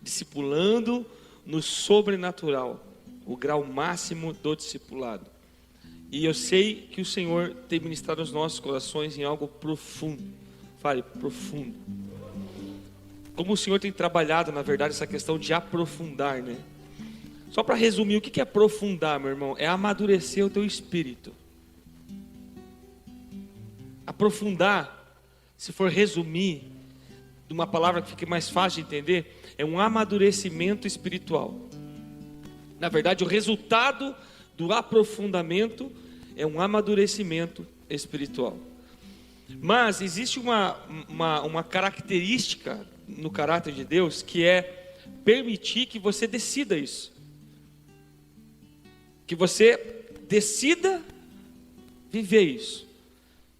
discipulando no sobrenatural, o grau máximo do discipulado. E eu sei que o Senhor tem ministrado aos nossos corações em algo profundo. Fale, profundo. Como o Senhor tem trabalhado, na verdade, essa questão de aprofundar, né? Só para resumir, o que é aprofundar, meu irmão? É amadurecer o teu espírito. Aprofundar, se for resumir, de uma palavra que fique mais fácil de entender, é um amadurecimento espiritual. Na verdade, o resultado do aprofundamento é um amadurecimento espiritual. Mas existe uma característica no caráter de Deus, que é permitir que você decida isso. Que você decida viver isso.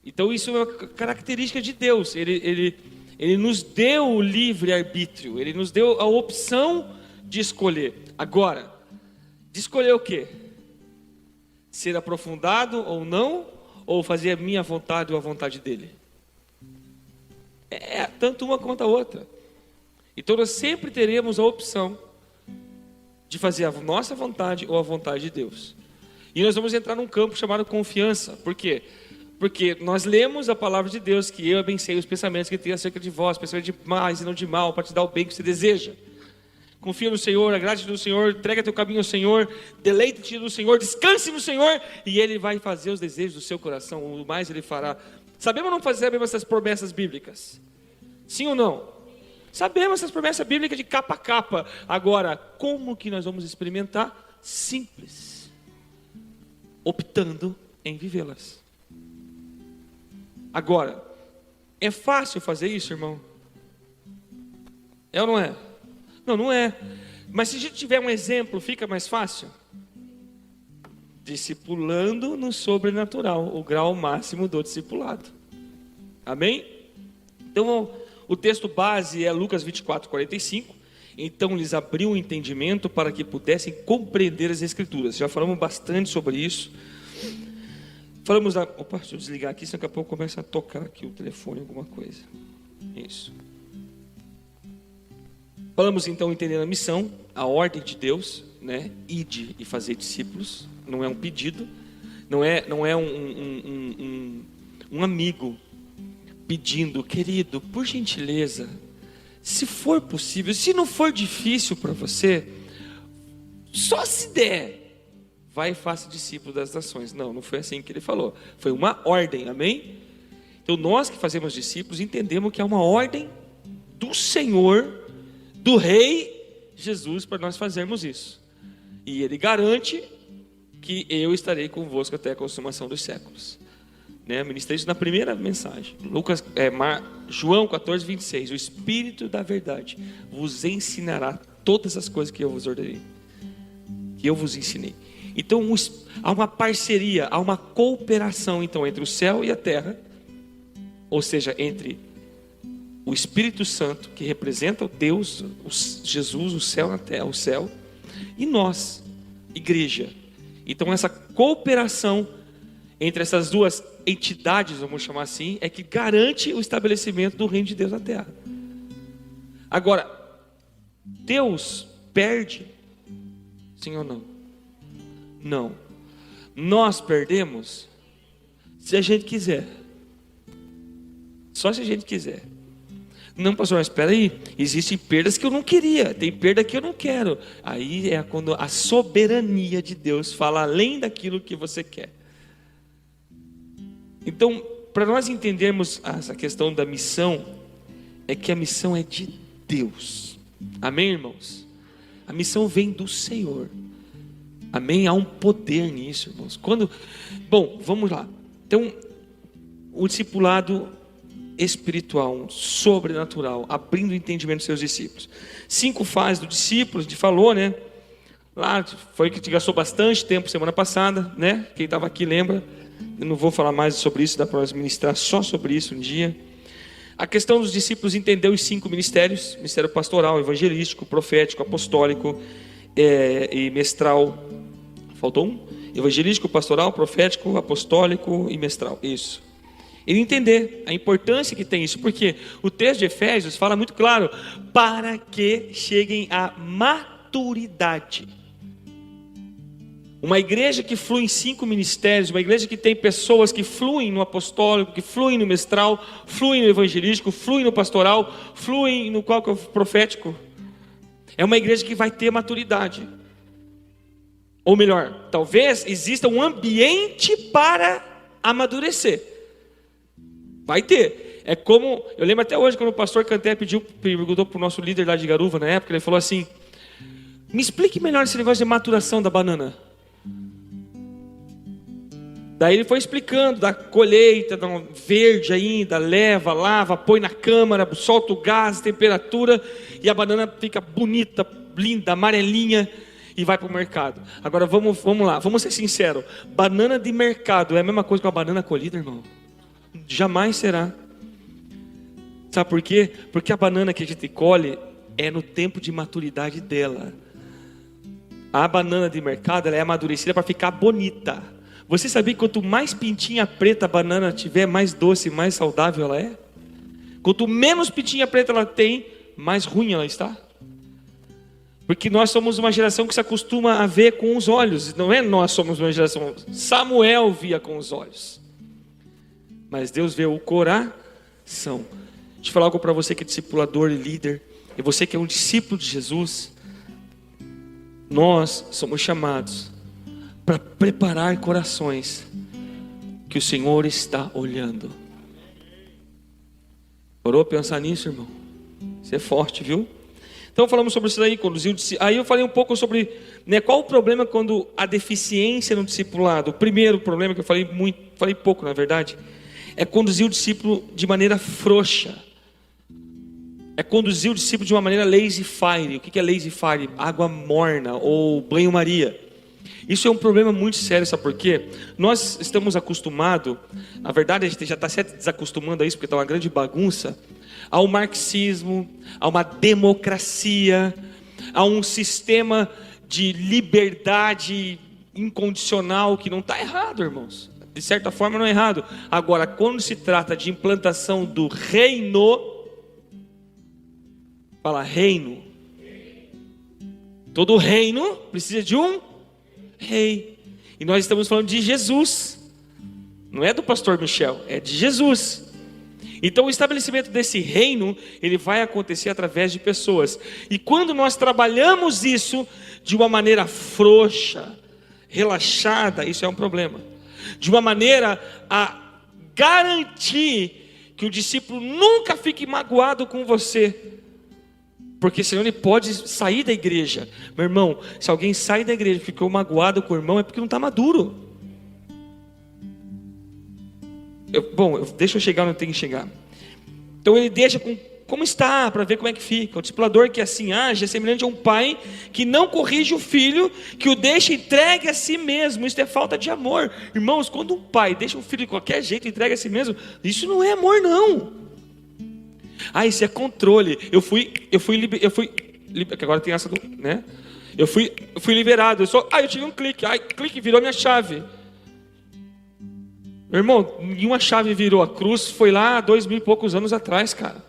Então isso é uma característica de Deus. Ele nos deu o livre-arbítrio. Ele nos deu a opção de escolher. Agora, de escolher o quê? Ser aprofundado ou não, ou fazer a minha vontade ou a vontade dele? É tanto uma quanto a outra. Então nós sempre teremos a opção de fazer a nossa vontade ou a vontade de Deus. E nós vamos entrar num campo chamado confiança. Por quê? Porque nós lemos a palavra de Deus, que eu abençoei os pensamentos que tenho acerca de vós, pensamentos de mais e não de mal, para te dar o bem que você deseja. Confia no Senhor, agrade-te no Senhor, entrega teu caminho ao Senhor, deleite-te no Senhor, descanse no Senhor, e Ele vai fazer os desejos do seu coração, o mais Ele fará. Sabemos ou não sabemos essas promessas bíblicas? Sim ou não? Sabemos essas promessas bíblicas de capa a capa. Agora, como que nós vamos experimentar? Simples. Optando em vivê-las. Agora, é fácil fazer isso, irmão? É ou não é? Não, não é. Mas se a gente tiver um exemplo, fica mais fácil? Discipulando no sobrenatural, o grau máximo do discipulado. Amém? Então, o texto base é Lucas 24:45. Então lhes abriu o entendimento para que pudessem compreender as Escrituras. Já falamos bastante sobre isso. Falamos da... Opa, deixa eu desligar aqui, senão daqui a pouco começa a tocar aqui o telefone, alguma coisa. Isso. Falamos então entendendo a missão, a ordem de Deus, né? Ide e fazer discípulos. Não é um pedido, não é um amigo pedindo, querido, por gentileza, se for possível, se não for difícil para você, só se der, vai e faça discípulo das nações. Não, não foi assim que ele falou. Foi uma ordem, amém? Então nós que fazemos discípulos entendemos que é uma ordem do Senhor, do Rei Jesus, para nós fazermos isso. E Ele garante que eu estarei convosco até a consumação dos séculos. Ministrei isso na primeira mensagem. João 14:26. O Espírito da verdade vos ensinará todas as coisas que eu vos ordenei, que eu vos ensinei. Então há uma parceria, há uma cooperação então entre o céu e a terra, ou seja, entre o Espírito Santo, que representa o Deus, Jesus, o céu na terra, o céu, e nós, igreja. Então essa cooperação entre essas duas entidades, vamos chamar assim, é que garante o estabelecimento do reino de Deus na terra. Agora, Deus perde? Sim ou não? Não. Nós perdemos se a gente quiser. Só se a gente quiser. Não, pastor, mas espera aí, existem perdas que eu não queria, tem perda que eu não quero. Aí é quando a soberania de Deus fala além daquilo que você quer. Então, para nós entendermos essa questão da missão, é que a missão é de Deus. Amém, irmãos? A missão vem do Senhor. Amém? Há um poder nisso, irmãos. Bom, vamos lá. Então, o discipulado espiritual, sobrenatural, abrindo o entendimento dos seus discípulos. 5 fases do discípulo, a gente falou, né? Lá foi que te gastou bastante tempo semana passada, né? Quem estava aqui lembra. Eu não vou falar mais sobre isso, dá para nós ministrar só sobre isso um dia. A questão dos discípulos entendeu os 5 ministérios: ministério pastoral, evangelístico, profético, apostólico e mestral. Faltou um? Evangelístico, pastoral, profético, apostólico e mestral. Isso. Ele entender a importância que tem isso, porque o texto de Efésios fala muito claro, para que cheguem à maturidade. Uma igreja que flui em 5 ministérios, uma igreja que tem pessoas que fluem no apostólico, que fluem no mestral, fluem no evangelístico, fluem no pastoral, fluem no qual que é o profético. É uma igreja que vai ter maturidade. Ou melhor, talvez exista um ambiente para amadurecer. Vai ter. É como, eu lembro até hoje quando o pastor Canté perguntou para o nosso líder lá de Garuva na época, ele falou assim, me explique melhor esse negócio de maturação da banana. Daí ele foi explicando da colheita, da verde ainda, leva, lava, põe na câmara, solta o gás, temperatura, e a banana fica bonita, linda, amarelinha, e vai para o mercado. Agora vamos lá, vamos ser sinceros, banana de mercado é a mesma coisa que uma banana colhida, irmão? Jamais será. Sabe por quê? Porque a banana que a gente colhe é no tempo de maturidade dela. A banana de mercado, ela é amadurecida para ficar bonita. Você sabia que quanto mais pintinha preta a banana tiver, mais doce, mais saudável ela é? Quanto menos pintinha preta ela tem, mais ruim ela está. Porque nós somos uma geração que se acostuma a ver com os olhos. Não é nós somos uma geração, Samuel via com os olhos. Mas Deus vê o coração. Deixa eu falar algo para você que é discipulador e líder. E você que é um discípulo de Jesus. Nós somos chamados para preparar corações que o Senhor está olhando. Orou pensar nisso, irmão? Isso é forte, viu? Então falamos sobre isso daí, aí eu falei um pouco sobre, qual o problema quando a deficiência no discipulado. O primeiro problema que eu falei pouco na verdade, é conduzir o discípulo de maneira frouxa. É conduzir o discípulo de uma maneira lazy-fire. O que é lazy-fire? Água morna ou banho-maria. Isso é um problema muito sério, sabe por quê? Nós estamos acostumados, na verdade a gente já está se desacostumando a isso, porque está uma grande bagunça, ao marxismo, a uma democracia, a um sistema de liberdade incondicional que não está errado, irmãos. De certa forma não é errado. Agora, quando se trata de implantação do reino, fala reino. Todo reino precisa de um rei. E nós estamos falando de Jesus. Não é do pastor Michel, é de Jesus. Então o estabelecimento desse reino, ele vai acontecer através de pessoas. E quando nós trabalhamos isso de uma maneira frouxa, relaxada, isso é um problema. De uma maneira a garantir que o discípulo nunca fique magoado com você. Porque senão ele pode sair da igreja. Meu irmão, se alguém sai da igreja e ficou magoado com o irmão, é porque não está maduro. Deixa eu chegar onde eu tenho que chegar. Então ele deixa como está, para ver como é que fica. O discipulador que assim age é semelhante a um pai que não corrige o filho, que o deixa entregue a si mesmo. Isso é falta de amor. Irmãos, quando um pai deixa um filho de qualquer jeito e entrega a si mesmo, isso não é amor, não. Isso é controle. Eu fui que agora tem essa, né? Eu fui liberado. Eu tive um clique. Clique virou minha chave. Meu irmão, nenhuma chave virou. A cruz foi lá 2000 e poucos anos atrás, cara.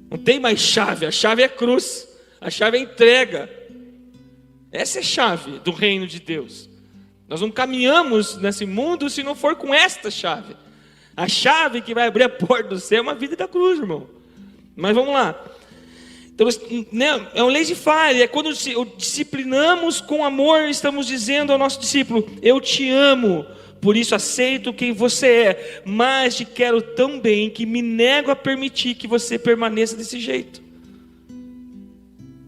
Não tem mais chave. A chave é cruz. A chave é entrega. Essa é a chave do reino de Deus. Nós não caminhamos nesse mundo se não for com esta chave. A chave que vai abrir a porta do céu é uma vida da cruz, irmão. Mas vamos lá. Então, é um lazy-fire. É quando disciplinamos com amor, estamos dizendo ao nosso discípulo: eu te amo, por isso aceito quem você é, mas te quero tão bem que me nego a permitir que você permaneça desse jeito.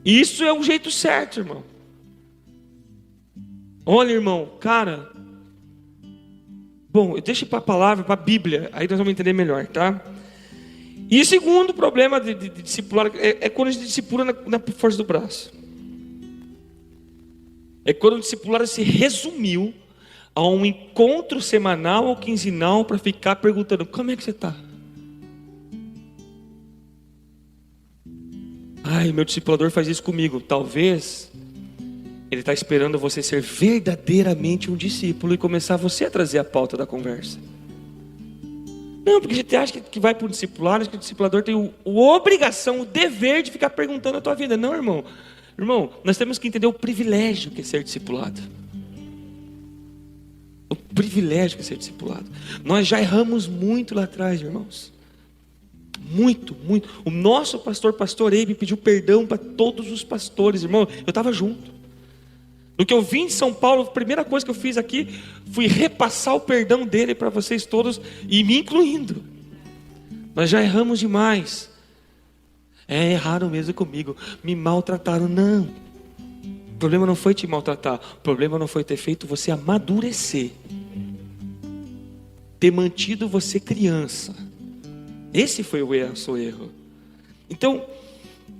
Isso é o jeito certo, irmão. Olha, irmão, cara. Bom, deixa para a palavra, para a Bíblia, aí nós vamos entender melhor, tá? E o segundo problema de discipular é quando a gente discipula na força do braço. É quando o discipulado se resumiu a um encontro semanal ou quinzenal para ficar perguntando: como é que você está? Meu discipulador faz isso comigo. Talvez ele está esperando você ser verdadeiramente um discípulo e começar você a trazer a pauta da conversa. Não, porque a gente acha que vai para o discipulado, que o discipulador tem a obrigação, o dever de ficar perguntando a tua vida. Não, irmão. Irmão, nós temos que entender o privilégio que é ser discipulado. O privilégio que é ser discipulado. Nós já erramos muito lá atrás, irmãos. Muito, muito. O nosso pastor Eibe pediu perdão para todos os pastores, irmão. Eu estava junto. No que eu vim de São Paulo, a primeira coisa que eu fiz aqui fui repassar o perdão dele para vocês todos, e me incluindo. Nós já erramos demais. Erraram mesmo comigo, me maltrataram. Não, o problema não foi te maltratar, o problema não foi ter feito você amadurecer, ter mantido você criança. Esse foi o seu erro. Então,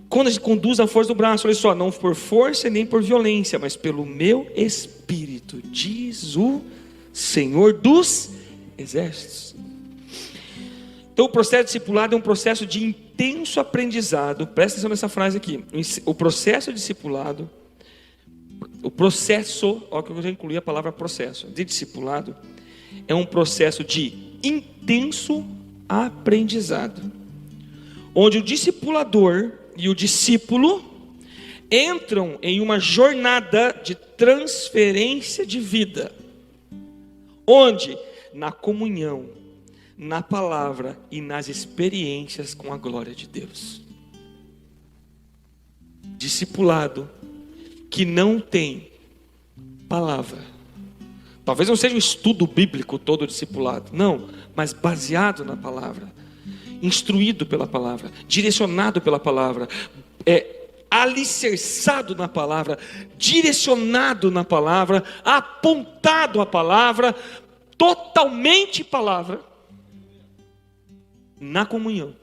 quando a gente conduz a força do braço, olha só, não por força nem por violência, mas pelo meu espírito, diz o Senhor dos exércitos. Então o processo discipulado é um processo de intenso aprendizado. Presta atenção nessa frase aqui. O processo discipulado, olha que eu já incluí a palavra processo, de discipulado, é um processo de intenso aprendizado, onde o discipulador e o discípulo entram em uma jornada de transferência de vida, onde na comunhão, na palavra e nas experiências com a glória de Deus. Discipulado que não tem palavra, talvez não seja um estudo bíblico todo discipulado, não, mas baseado na palavra, instruído pela palavra, direcionado pela palavra, alicerçado na palavra, direcionado na palavra, apontado à palavra, totalmente palavra, na comunhão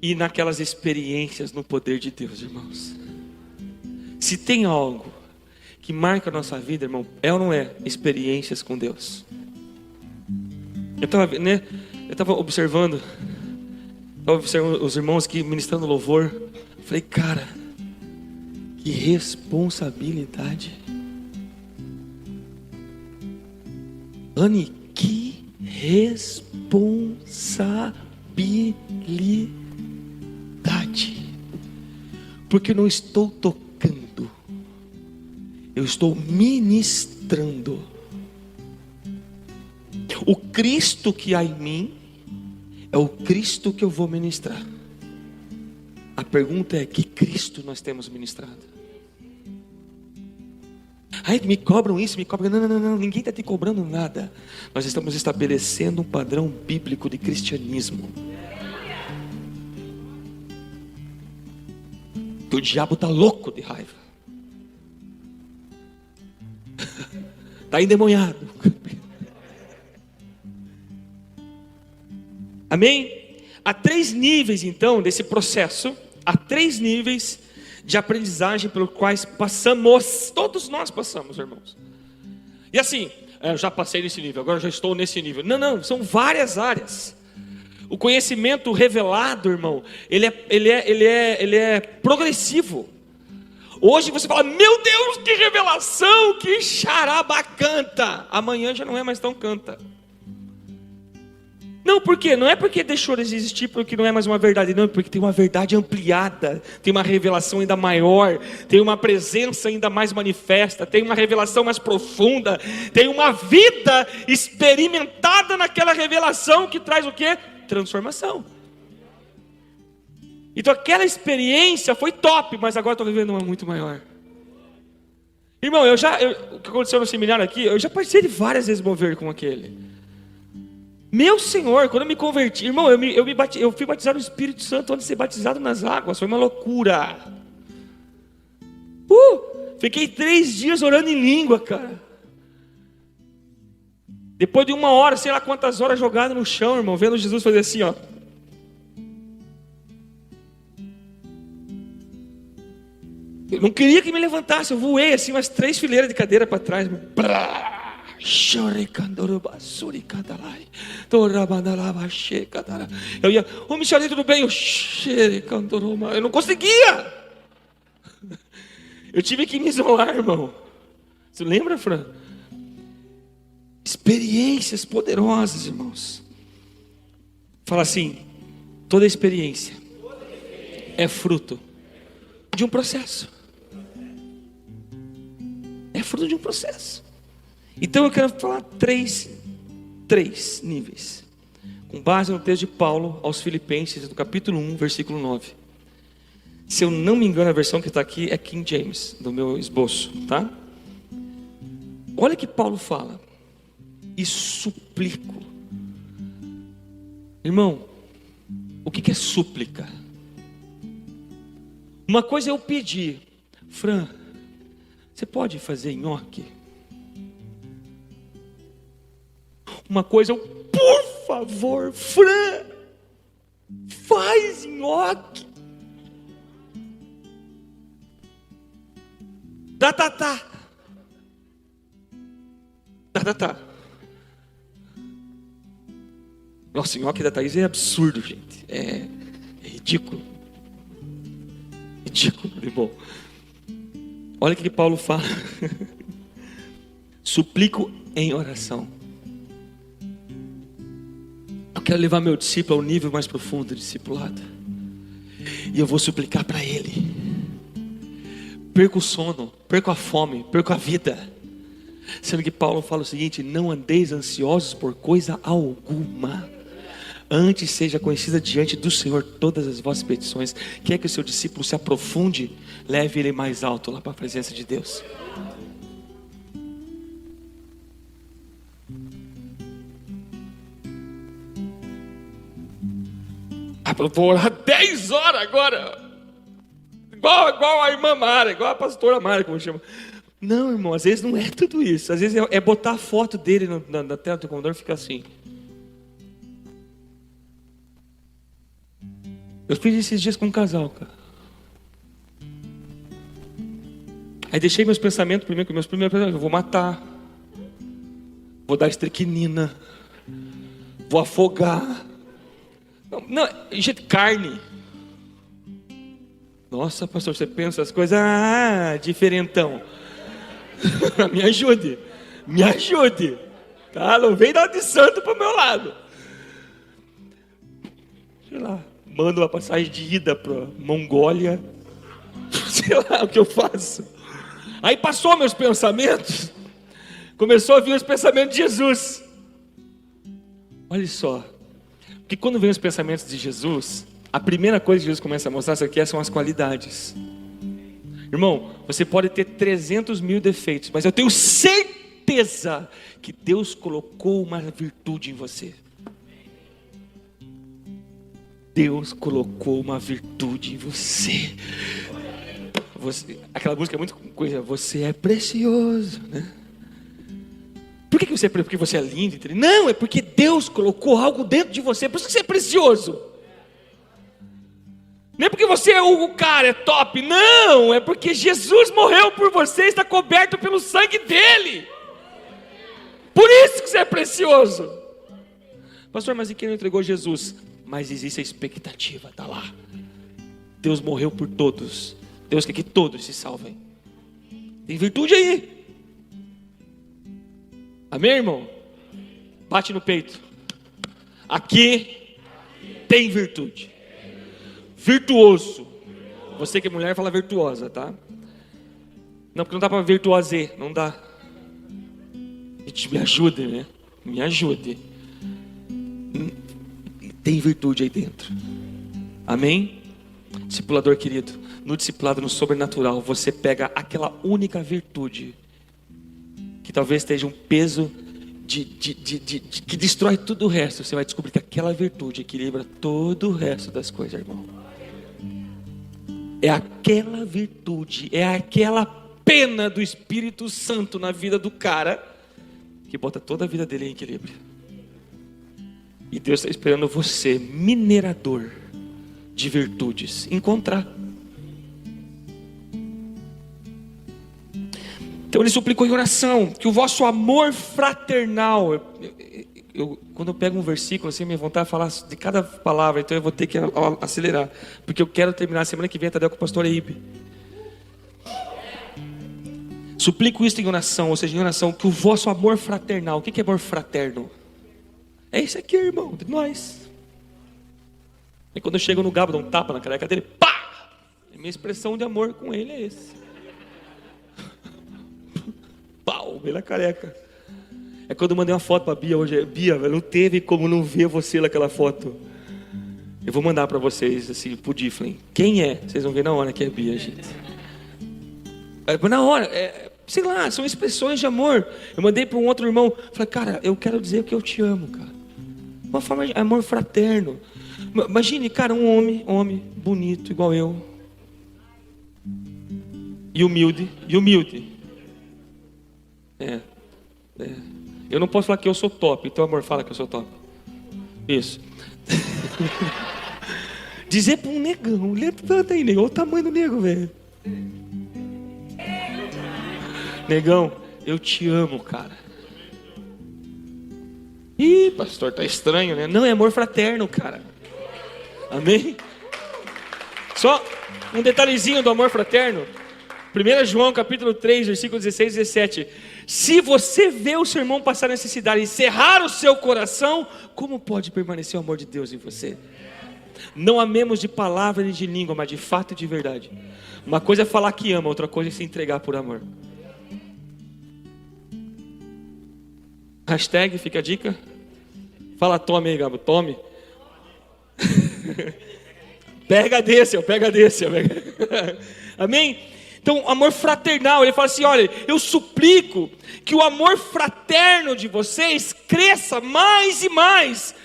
e naquelas experiências no poder de Deus, irmãos. Se tem algo que marca a nossa vida, irmão, é ou não é? Experiências com Deus. Eu estava observando os irmãos aqui ministrando louvor. Falei, cara, que responsabilidade. Anne, que responsabilidade. Porque eu não estou tocando, eu estou ministrando. O Cristo que há em mim é o Cristo que eu vou ministrar. A pergunta é: que Cristo nós temos ministrado? Ai, me cobram isso, me cobram. Não, ninguém está te cobrando nada. Nós estamos estabelecendo um padrão bíblico de cristianismo. O diabo está louco de raiva, está endemoniado. Amém? Há 3 níveis então desse processo. Há 3 níveis de aprendizagem pelos quais passamos. Todos nós passamos, irmãos. E assim, eu já passei nesse nível, agora eu já estou nesse nível. Não, são várias áreas. O conhecimento revelado, irmão, ele é progressivo. Hoje você fala, meu Deus, que revelação, que charaba canta. Amanhã já não é mais tão canta. Não, por quê? Não é porque deixou de existir, porque não é mais uma verdade. Não, é porque tem uma verdade ampliada, tem uma revelação ainda maior, tem uma presença ainda mais manifesta, tem uma revelação mais profunda, tem uma vida experimentada naquela revelação que traz o quê? Transformação. Então aquela experiência foi top, mas agora estou vivendo uma muito maior. Irmão, o que aconteceu no seminário aqui, eu já participei de várias vezes mover com aquele. Meu Senhor, quando eu me converti, irmão, eu fui batizado no Espírito Santo antes de ser batizado nas águas. Foi uma loucura. Fiquei 3 dias orando em língua, cara. Depois de 1 hora, sei lá quantas horas jogado no chão, irmão, vendo Jesus fazer assim, ó. Eu não queria que me levantasse, eu voei assim umas 3 fileiras de cadeira para trás, irmão. Eu ia, ô missionário, tudo bem? Eu não conseguia. Eu tive que me isolar, irmão. Você lembra, Fran? Experiências poderosas, irmãos. Fala assim: toda experiência é fruto de um processo. É fruto de um processo. Então eu quero falar três níveis, com base no texto de Paulo aos Filipenses, no capítulo 1, versículo 9. Se eu não me engano, a versão que está aqui é King James, do meu esboço, tá? Olha que Paulo fala: e suplico. Irmão, o que é súplica? Uma coisa é eu pedir: Fran, você pode fazer nhoque? Uma coisa é eu: por favor, Fran, faz nhoque. Tá. Nossa, o nhoque da Thaís é absurdo, gente. É ridículo. Ridículo, irmão. Olha o que Paulo fala. Suplico em oração. Eu quero levar meu discípulo ao nível mais profundo de discipulado. E eu vou suplicar para ele. Perco o sono, perco a fome, perco a vida. Sendo que Paulo fala o seguinte: não andeis ansiosos por coisa alguma, antes seja conhecida diante do Senhor todas as vossas petições. Quer que o seu discípulo se aprofunde? Leve ele mais alto lá para a presença de Deus. Eu vou orar 10 horas agora. Igual a irmã Mara, igual a pastora Mara, como chama. Não, irmão, às vezes não é tudo isso. Às vezes é botar a foto dele na tela do computador e ficar assim. Eu fiz esses dias com um casal, cara. Aí deixei meus pensamentos primeiro, que meus primeiros pensamentos: eu vou matar, vou dar estricnina, vou afogar. Não, gente, carne. Nossa, pastor, você pensa as coisas diferentão. Me ajude, tá? Não vem dar de santo pro meu lado. Sei lá, mando uma passagem de ida pra Mongólia. Sei lá o que eu faço. Aí passou meus pensamentos, começou a vir os pensamentos de Jesus. Olha só, porque quando vem os pensamentos de Jesus, a primeira coisa que Jesus começa a mostrar são as qualidades. Irmão, você pode ter 300 mil defeitos, mas eu tenho certeza que Deus colocou uma virtude em você. Deus colocou uma virtude em você. Aquela música é muito coisa: você é precioso, né? Por que você é? Porque você é lindo? Não, é porque Deus colocou algo dentro de você. Por isso que você é precioso. Não é porque você é o cara, é top. Não, é porque Jesus morreu por você, está coberto pelo sangue dele. Por isso que você é precioso. Pastor, mas e quem não entregou Jesus? Mas existe a expectativa, está lá. Deus morreu por todos. Deus quer que todos se salvem. Tem virtude aí. Amém, irmão? Bate no peito. Aqui tem virtude. Virtuoso. Você que é mulher fala virtuosa, tá? Não, porque não dá para virtuoser. Não dá. Gente, me ajude, né? Me ajude. Tem virtude aí dentro. Amém? Discipulador querido, no discipulado, no sobrenatural, você pega aquela única virtude que talvez esteja um peso que destrói tudo o resto. Você vai descobrir que aquela virtude equilibra todo o resto das coisas, irmão. É aquela virtude, é aquela pena do Espírito Santo na vida do cara que bota toda a vida dele em equilíbrio. E Deus está esperando você, minerador de virtudes, encontrar. Então ele suplicou em oração que o vosso amor fraternal. Quando eu pego um versículo assim, minha vontade é falar de cada palavra, então eu vou ter que acelerar, porque eu quero terminar a semana que vem até com o pastor Eibe. Suplico isto em oração, ou seja, em oração, que o vosso amor fraternal. O que é amor fraterno? É isso aqui, irmão, de nós. E quando eu chego no Gabo, dou um tapa na careca dele, pá! A minha expressão de amor com ele é esse. Pau, bem na careca. É quando eu mandei uma foto pra Bia hoje. Bia, não teve como não ver você naquela foto. Eu vou mandar pra vocês, assim, pro Difflin. Quem é? Vocês vão ver na hora que é Bia, gente. Na hora, sei lá, são expressões de amor. Eu mandei para um outro irmão, falei, cara, eu quero dizer que eu te amo, cara. Uma forma de amor fraterno. Imagine, cara, um homem bonito, igual eu. E humilde. Eu não posso falar que eu sou top, então amor, fala que eu sou top. Isso. Dizer para um negão, levanta aí, negão, olha o tamanho do nego, velho. Negão, eu te amo, cara. Ih, pastor, tá estranho, né? Não, é amor fraterno, cara. Amém? Só um detalhezinho do amor fraterno. 1 João capítulo 3, versículo 16 e 17. Se você vê o seu irmão passar necessidade e cerrar o seu coração, como pode permanecer o amor de Deus em você? Não amemos de palavra nem de língua, mas de fato e de verdade. Uma coisa é falar que ama, outra coisa é se entregar por amor. Hashtag, fica a dica. Fala tome aí, Gabo, tome. Pega desse. Amém? Então, amor fraternal, ele fala assim, olha, eu suplico que o amor fraterno de vocês cresça mais e mais.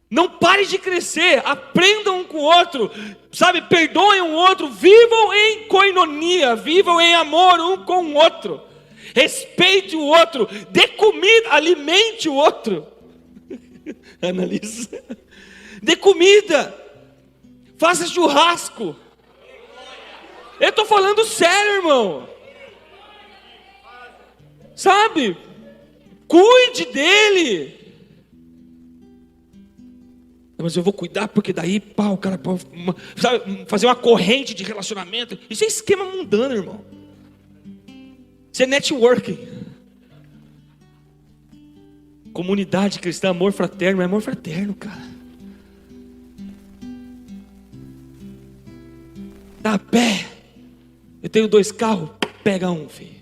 Não pare de crescer, aprendam um com o outro, sabe, perdoem um outro, vivam em koinonia, vivam em amor um com o outro. Respeite o outro, dê comida, alimente o outro. Analisa. Dê comida, faça churrasco. Eu estou falando sério, irmão. Sabe? Cuide dele. Mas eu vou cuidar porque daí, pá, o cara pode, sabe, fazer uma corrente de relacionamento. Isso é esquema mundano, irmão. Isso é networking. Comunidade cristã, amor fraterno, é amor fraterno, cara. Dá a pé. Eu tenho 2 carros, pega um, filho.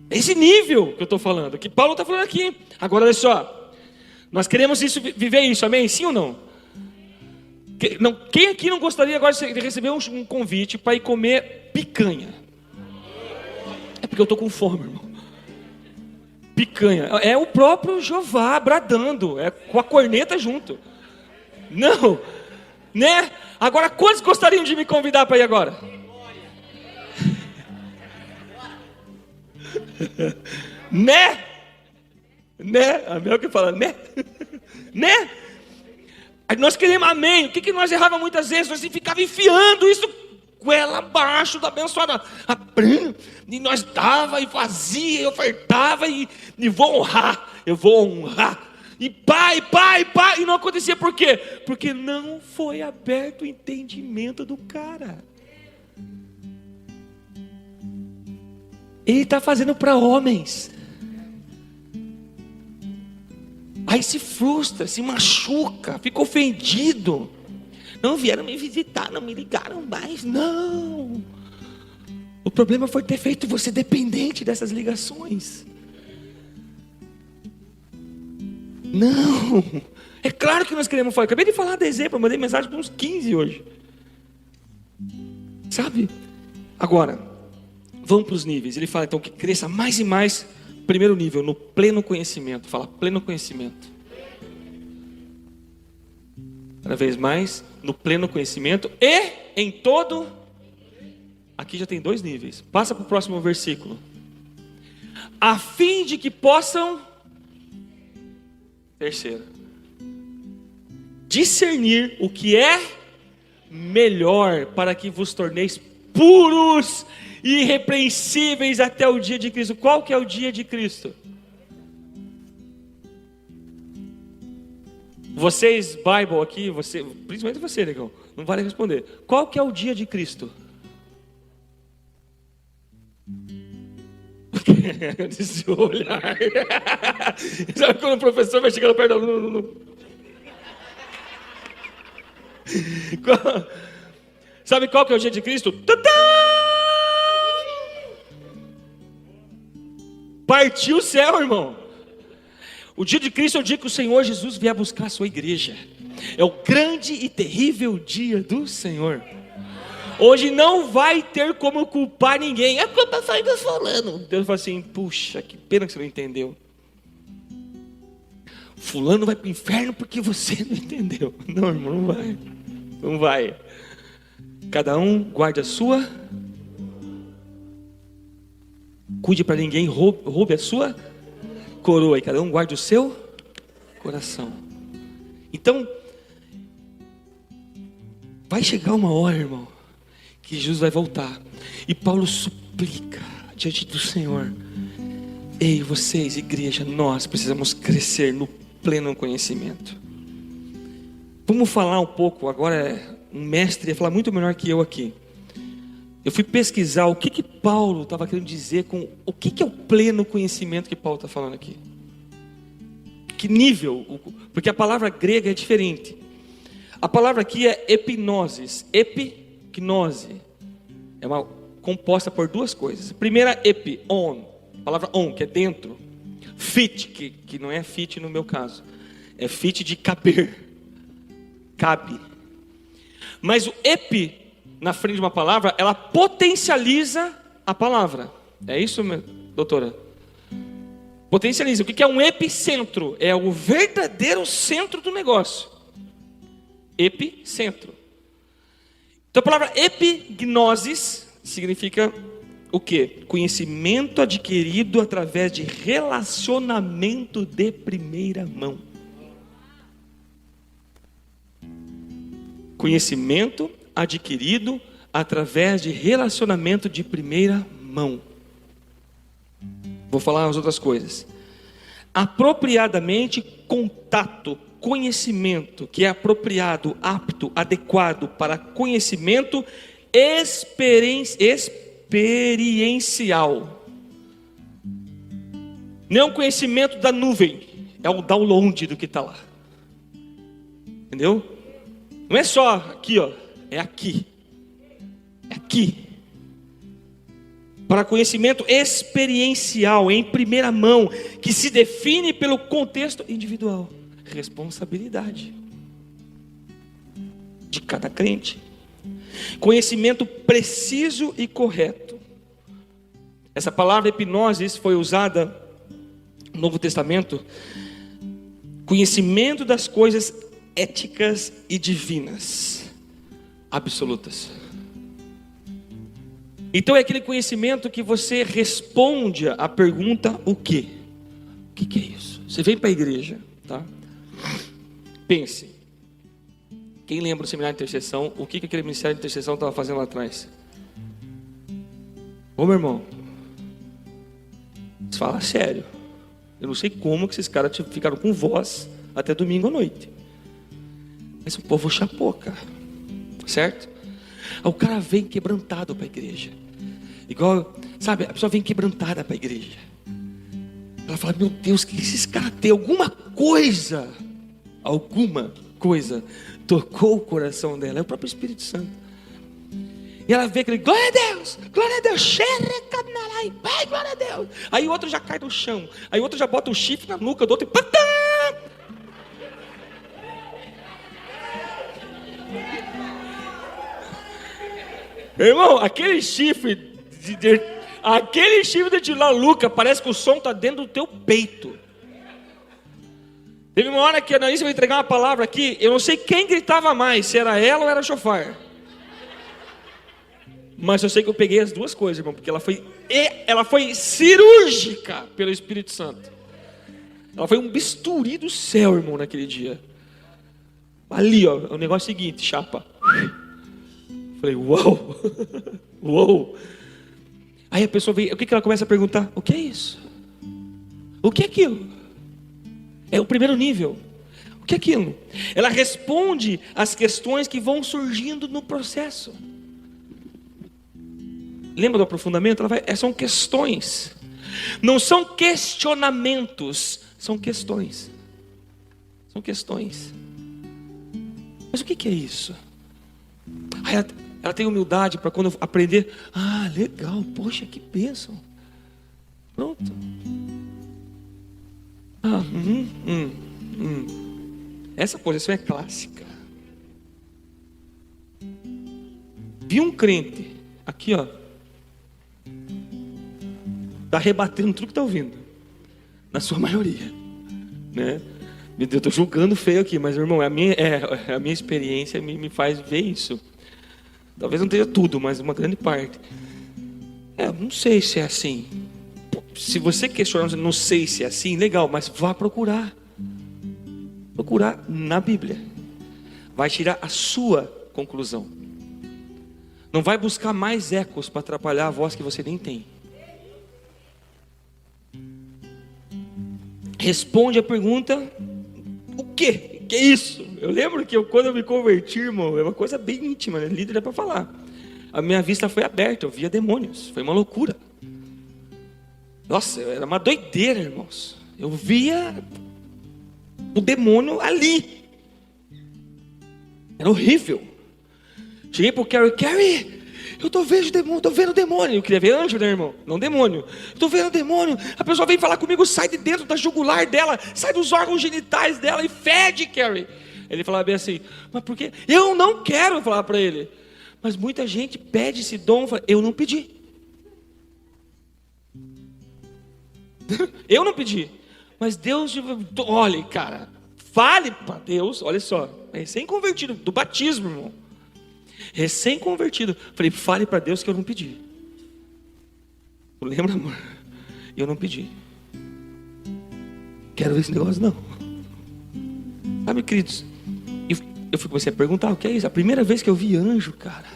É esse nível que eu estou falando, que Paulo está falando aqui. Agora olha só, nós queremos viver isso, amém? Sim ou não? Quem aqui não gostaria agora de receber um convite para ir comer picanha? É porque eu estou com fome, irmão. Picanha, é o próprio Jeová bradando, é com a corneta junto. Não, né? Agora, quantos gostariam de me convidar para ir agora? Né? A Mel que fala, né? Né? Aí nós queremos, amém. O que nós errávamos muitas vezes? Nós ficava enfiando isso goela abaixo da abençoada. E nós dava e fazia, e ofertava e vou honrar. Eu vou honrar. E pai, e não acontecia por quê? Porque não foi aberto o entendimento do cara. Ele está fazendo para homens. Aí se frustra, se machuca, fica ofendido. Não vieram me visitar, não me ligaram mais. Não. O problema foi ter feito você dependente dessas ligações. Não. É claro que nós queremos falar. Acabei de falar de exemplo, eu mandei mensagem para uns 15 hoje. Sabe? Agora, vamos para os níveis. Ele fala então que cresça mais e mais. Primeiro nível, no pleno conhecimento. Fala, pleno conhecimento. Cada vez mais, no pleno conhecimento e em todo. Aqui já tem 2 níveis. Passa para o próximo versículo. A fim de que possam. Terceiro. Discernir o que é melhor para que vos torneis puros e irrepreensíveis até o dia de Cristo. Qual que é o dia de Cristo? Vocês, Bible aqui, você, principalmente você, negão, não vale responder. Qual que é o dia de Cristo? Desse olhar. Sabe quando o professor vai chegando perto do aluno? Sabe qual que é o dia de Cristo? Tadã! Partiu o céu, irmão. O dia de Cristo é o dia que o Senhor Jesus vier buscar a sua igreja. É o grande e terrível dia do Senhor. Hoje não vai ter como culpar ninguém. É culpa só do fulano. Deus fala assim: puxa, que pena que você não entendeu. Fulano vai para o inferno porque você não entendeu. Não, irmão, não vai. Não vai. Cada um guarde a sua. Cuide para ninguém roube a sua coroa. E cada um guarde o seu coração. Então, vai chegar uma hora, irmão, que Jesus vai voltar. E Paulo suplica diante do Senhor: ei, vocês, igreja, nós precisamos crescer no pleno conhecimento. Vamos falar um pouco, agora um mestre ia falar muito melhor que eu aqui. Eu fui pesquisar o que Paulo estava querendo dizer com o que é o pleno conhecimento que Paulo está falando aqui. Que nível? Porque a palavra grega é diferente. A palavra aqui é epignosis. Epignosis é composta por duas coisas. A primeira, on, a palavra on, que é dentro. Fit, que não é fit no meu caso, é fit de caber, cabe. Mas o epi, na frente de uma palavra, ela potencializa a palavra. É isso, doutora? Potencializa. O que é um epicentro? É o verdadeiro centro do negócio. Epicentro. Então a palavra epignosis significa o quê? Conhecimento adquirido através de relacionamento de primeira mão. Conhecimento adquirido através de relacionamento de primeira mão. Vou falar as outras coisas. Apropriadamente, contato, conhecimento, que é apropriado, apto, adequado para conhecimento experiencial. Não é um conhecimento da nuvem, é o download do que está lá. Entendeu? Não é só aqui, ó, é aqui. É aqui. Para conhecimento experiencial, em primeira mão, que se define pelo contexto individual. Responsabilidade de cada crente. Conhecimento preciso e correto. Essa palavra hipnose foi usada no Novo Testamento. Conhecimento das coisas éticas e divinas, absolutas. Então é aquele conhecimento que você responde à pergunta: o quê? O que é isso? Você vem para a igreja, tá? Pense. Quem lembra do seminário de intercessão? O que aquele ministério de intercessão estava fazendo lá atrás? Ô meu irmão, fala sério. Eu não sei como que esses caras ficaram com voz até domingo à noite. Mas o povo chapou, cara. Certo? Aí o cara vem quebrantado para a igreja. Igual, sabe, a pessoa vem quebrantada para a igreja. Ela fala: meu Deus, o que esses caras têm? Alguma coisa tocou o coração dela. É o próprio Espírito Santo. E ela vê aquele: glória a Deus, glória a Deus, vai, glória a Deus. Aí o outro já cai no chão. Aí o outro já bota o chifre na nuca do outro e patã! Irmão, aquele chifre de Laluca, parece que o som está dentro do teu peito. Teve uma hora que a Anaísa vai entregar uma palavra aqui, eu não sei quem gritava mais, se era ela ou era chofar. Mas eu sei que eu peguei as duas coisas, irmão, porque ela foi cirúrgica pelo Espírito Santo. Ela foi um bisturi do céu, irmão, naquele dia. Ali, ó, o negócio é o seguinte, chapa. Falei: uau, uau. Aí a pessoa vem, o que ela começa a perguntar? O que é isso? O que é aquilo? É o primeiro nível. O que é aquilo? Ela responde às questões que vão surgindo no processo. Lembra do aprofundamento? São questões. Não são questionamentos, são questões. São questões. Mas o que é isso? Aí ela tem humildade para quando eu aprender. Ah, legal, poxa, que bênção. Pronto. Essa posição é clássica. Vi um crente aqui, ó, tá rebatendo tudo que tá ouvindo, na sua maioria, né? Meu Deus, eu tô julgando feio aqui, mas irmão, a minha experiência me faz ver isso. Talvez não tenha tudo, mas uma grande parte. Não sei se é assim. Se você questionar, não sei se é assim, legal, mas vá procurar. Procurar na Bíblia. Vai tirar a sua conclusão. Não vai buscar mais ecos para atrapalhar a voz que você nem tem. Responde a pergunta: o quê? Que é isso? Eu lembro que quando eu me converti, irmão, é uma coisa bem íntima, né? Líder é para falar. A minha vista foi aberta, eu via demônios. Foi uma loucura. Nossa, era uma doideira, irmãos. Eu via o demônio ali. Era horrível. Cheguei pro Carrie, eu tô vendo demônio. Eu queria ver anjo, né, irmão? Não demônio. Eu tô vendo demônio. A pessoa vem falar comigo, sai de dentro da jugular dela, sai dos órgãos genitais dela e fede, Carrie. Ele falava bem assim, mas por quê? Eu não quero falar para ele. Mas muita gente pede esse dom, eu não pedi. Eu não pedi. Mas Deus, olha, cara, fale para Deus, olha só, recém-convertido, do batismo, irmão. Recém-convertido. Falei, fale para Deus que eu não pedi. Lembra, amor? Eu não pedi. Quero ver esse negócio, não. Sabe, queridos, eu comecei a perguntar, o que é isso? A primeira vez que eu vi anjo, cara,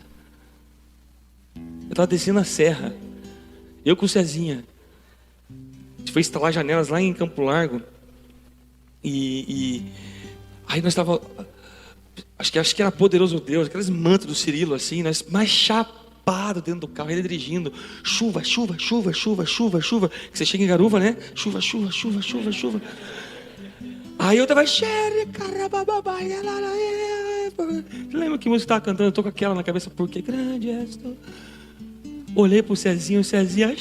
eu estava descendo a serra, eu com o Cezinha. A gente foi instalar janelas lá em Campo Largo. E aí nós estávamos, acho que era Poderoso Deus, aqueles mantos do Cirilo assim, nós mais chapado dentro do carro, ele dirigindo, chuva, chuva, chuva, chuva, chuva, chuva, que você chega em Garuva, né? Chuva, chuva, chuva, chuva, chuva. Aí eu tava, lembra que música estava cantando? Eu tô com aquela na cabeça, porque grande és tu. Olhei pro Cezinho, o Cezinho,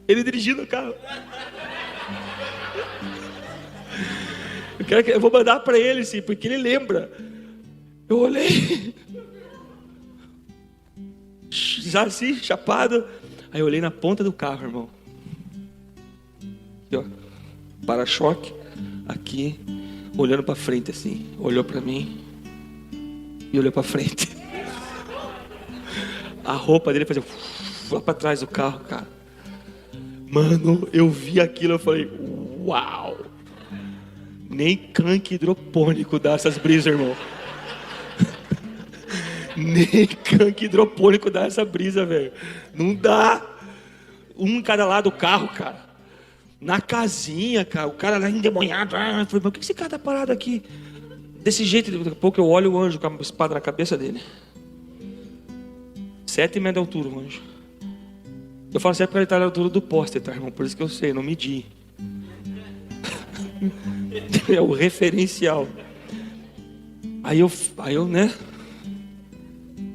ele dirigindo o carro. Eu vou mandar para ele, sim, porque ele lembra. Eu olhei, já assim, chapado. Aí eu olhei na ponta do carro, irmão. Aqui, ó, para-choque, aqui, olhando para frente assim. Olhou para mim e olhou para frente. A roupa dele fazia lá para trás do carro, cara. Mano, eu vi aquilo, eu falei, uau. Nem canque hidropônico dá essas brisas, irmão. Nem canque hidropônico dá essa brisa, velho. Não dá. Um em cada lado do carro, cara. Na casinha, cara. O cara lá endemoniado. Eu falei, mas por que esse cara tá parado aqui? Desse jeito, daqui a pouco eu olho o anjo com a espada na cabeça dele. 7 metros de altura, o anjo. Eu falo assim, é porque ele tá na altura do poste, tá, irmão? Por isso que eu sei, não medi. É o referencial. Aí eu, né?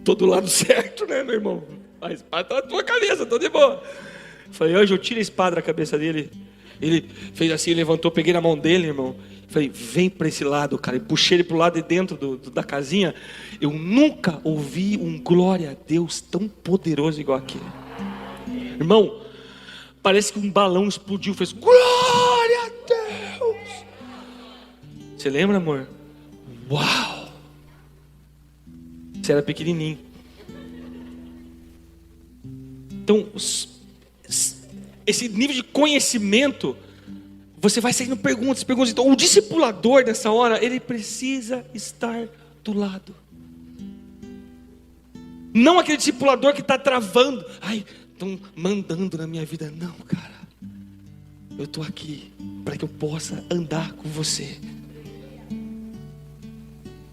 Tô do lado certo, né, meu irmão? A espada tá na tua cabeça, tô de boa. Falei, anjo, eu tiro a espada da cabeça dele. Ele fez assim, levantou, peguei na mão dele, irmão. Falei, vem pra esse lado, cara. E puxei ele pro lado de dentro da casinha. Eu nunca ouvi um glória a Deus tão poderoso igual aquele. Irmão, parece que um balão explodiu, fez glória a Deus. Você lembra, amor? Uau! Você era pequenininho. Então, esse nível de conhecimento, você vai saindo perguntas. Então, o discipulador nessa hora, ele precisa estar do lado. Não aquele discipulador que está travando. Ai, estão mandando na minha vida. Não, cara. Eu estou aqui para que eu possa andar com você.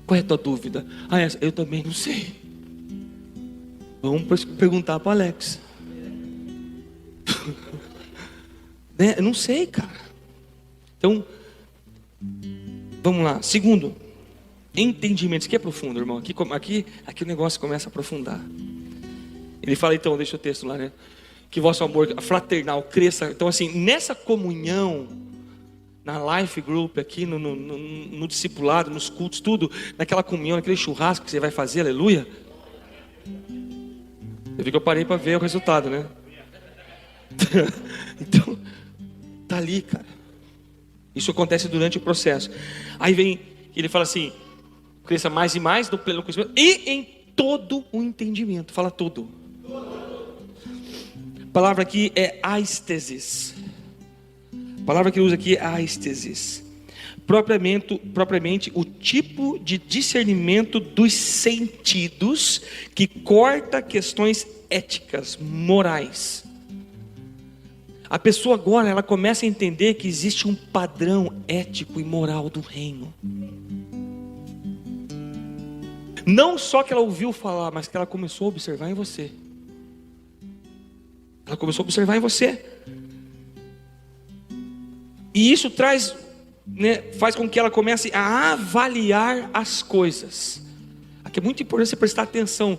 Qual é a tua dúvida? Eu também não sei. Vamos perguntar para o Alex. Né? Eu não sei, cara. Então, vamos lá. Segundo, entendimento. Isso aqui é profundo, irmão. Aqui o negócio começa a aprofundar. Ele fala, então, deixa o texto lá, né? Que vosso amor fraternal cresça. Então, assim, nessa comunhão, na life group aqui, no discipulado, nos cultos, tudo, naquela comunhão, naquele churrasco que você vai fazer, aleluia. Eu vi que eu parei para ver o resultado, né? Então, tá ali, cara. Isso acontece durante o processo. Aí vem, ele fala assim, cresça mais e mais no pleno conhecimento e em todo o entendimento. Fala todo. A palavra aqui é aistesis. A palavra que ele usa aqui é aistesis. Propriamente o tipo de discernimento dos sentidos que corta questões éticas, morais. A pessoa agora, ela começa a entender que existe um padrão ético e moral do reino. Não só que ela ouviu falar, mas que ela começou a observar em você. Ela começou a observar em você. E isso traz, né, faz com que ela comece a avaliar as coisas. Aqui é muito importante você prestar atenção,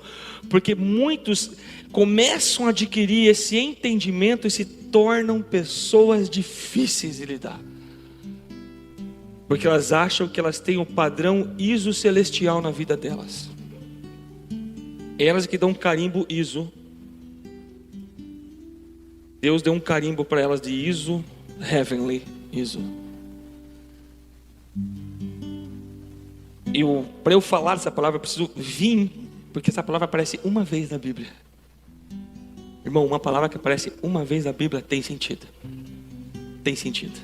porque muitos começam a adquirir esse entendimento e se tornam pessoas difíceis de lidar, porque elas acham que elas têm o padrão ISO celestial na vida delas. Elas que dão um carimbo ISO. Deus deu um carimbo para elas de ISO, Heavenly ISO. Para eu falar dessa palavra, eu preciso vir, porque essa palavra aparece uma vez na Bíblia. Irmão, uma palavra que aparece uma vez na Bíblia tem sentido. Tem sentido.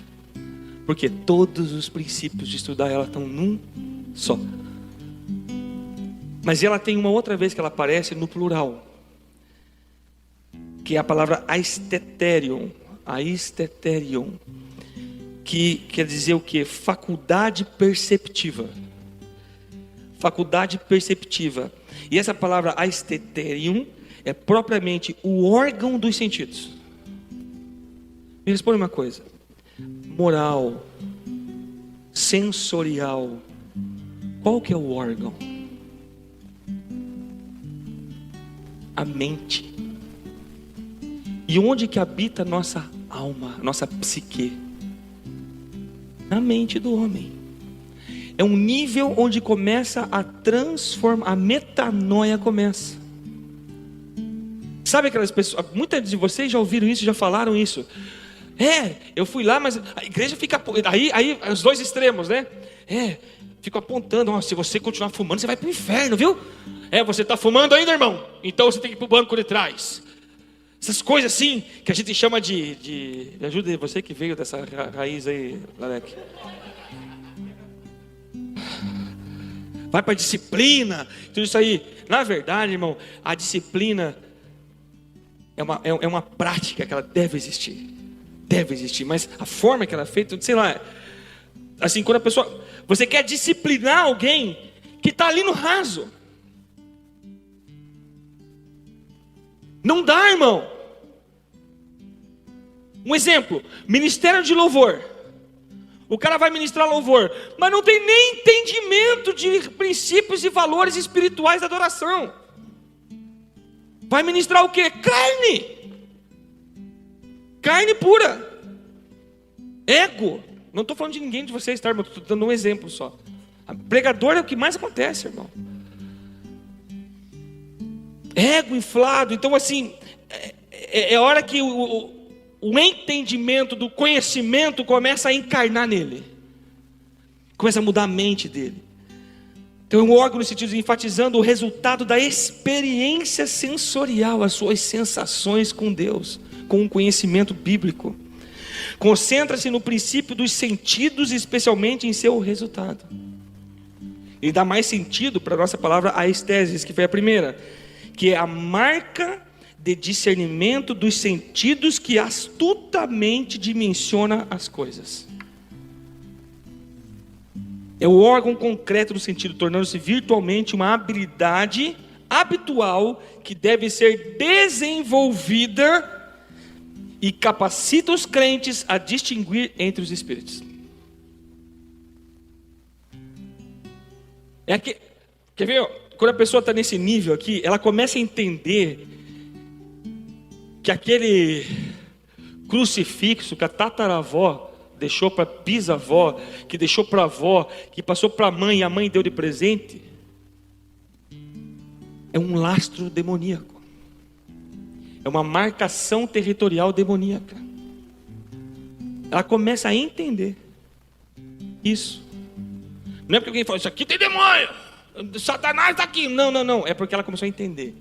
Porque todos os princípios de estudar ela estão num só. Mas ela tem uma outra vez que ela aparece no plural, que é a palavra aisteterion. Aisteterion, que quer dizer o quê? Faculdade perceptiva. Faculdade perceptiva. E essa palavra aisteterion é propriamente o órgão dos sentidos. Me responde uma coisa: moral, sensorial, qual que é o órgão? A mente. E onde que habita a nossa alma, a nossa psique? Na mente do homem. É um nível onde começa a transformar, a metanoia começa. Sabe aquelas pessoas, muitas de vocês já ouviram isso, já falaram isso. Eu fui lá, mas a igreja fica, aí os dois extremos, né? Fico apontando, se você continuar fumando, você vai para o inferno, viu? Você está fumando ainda, irmão? Então você tem que ir para o banco de trás. Essas coisas assim, que a gente chama de ajuda você que veio dessa raiz aí, Lalek. Vai para a disciplina, tudo isso aí. Na verdade, irmão, a disciplina é uma prática que ela deve existir. Deve existir, mas a forma que ela é feita, sei lá. Assim, quando a pessoa, você quer disciplinar alguém que está ali no raso. Não dá, irmão. Um exemplo, ministério de louvor. O cara vai ministrar louvor, mas não tem nem entendimento de princípios e valores espirituais da adoração. Vai ministrar o quê? Carne. Carne pura. Ego. Não estou falando de ninguém de vocês, tá, irmão? Estou dando um exemplo só. Pregador é o que mais acontece, irmão. Ego inflado. Então, assim, é hora que o entendimento do conhecimento começa a encarnar nele. Começa a mudar a mente dele. Então, um órgão no sentido de enfatizando o resultado da experiência sensorial, as suas sensações com Deus, com um conhecimento bíblico. Concentra-se no princípio dos sentidos, especialmente em seu resultado. E dá mais sentido para a nossa palavra aistesis, que foi a primeira, que é a marca de discernimento dos sentidos que astutamente dimensiona as coisas. É o órgão concreto do sentido, tornando-se virtualmente uma habilidade habitual que deve ser desenvolvida e capacita os crentes a distinguir entre os espíritos. Quer ver? Quando a pessoa está nesse nível aqui, ela começa a entender que aquele crucifixo que a tataravó deixou para a bisavó, que deixou para a avó, que passou para a mãe e a mãe deu de presente, é um lastro demoníaco. É uma marcação territorial demoníaca. Ela começa a entender isso. Não é porque alguém fala, isso aqui tem demônio, Satanás está aqui. Não. É porque ela começou a entender.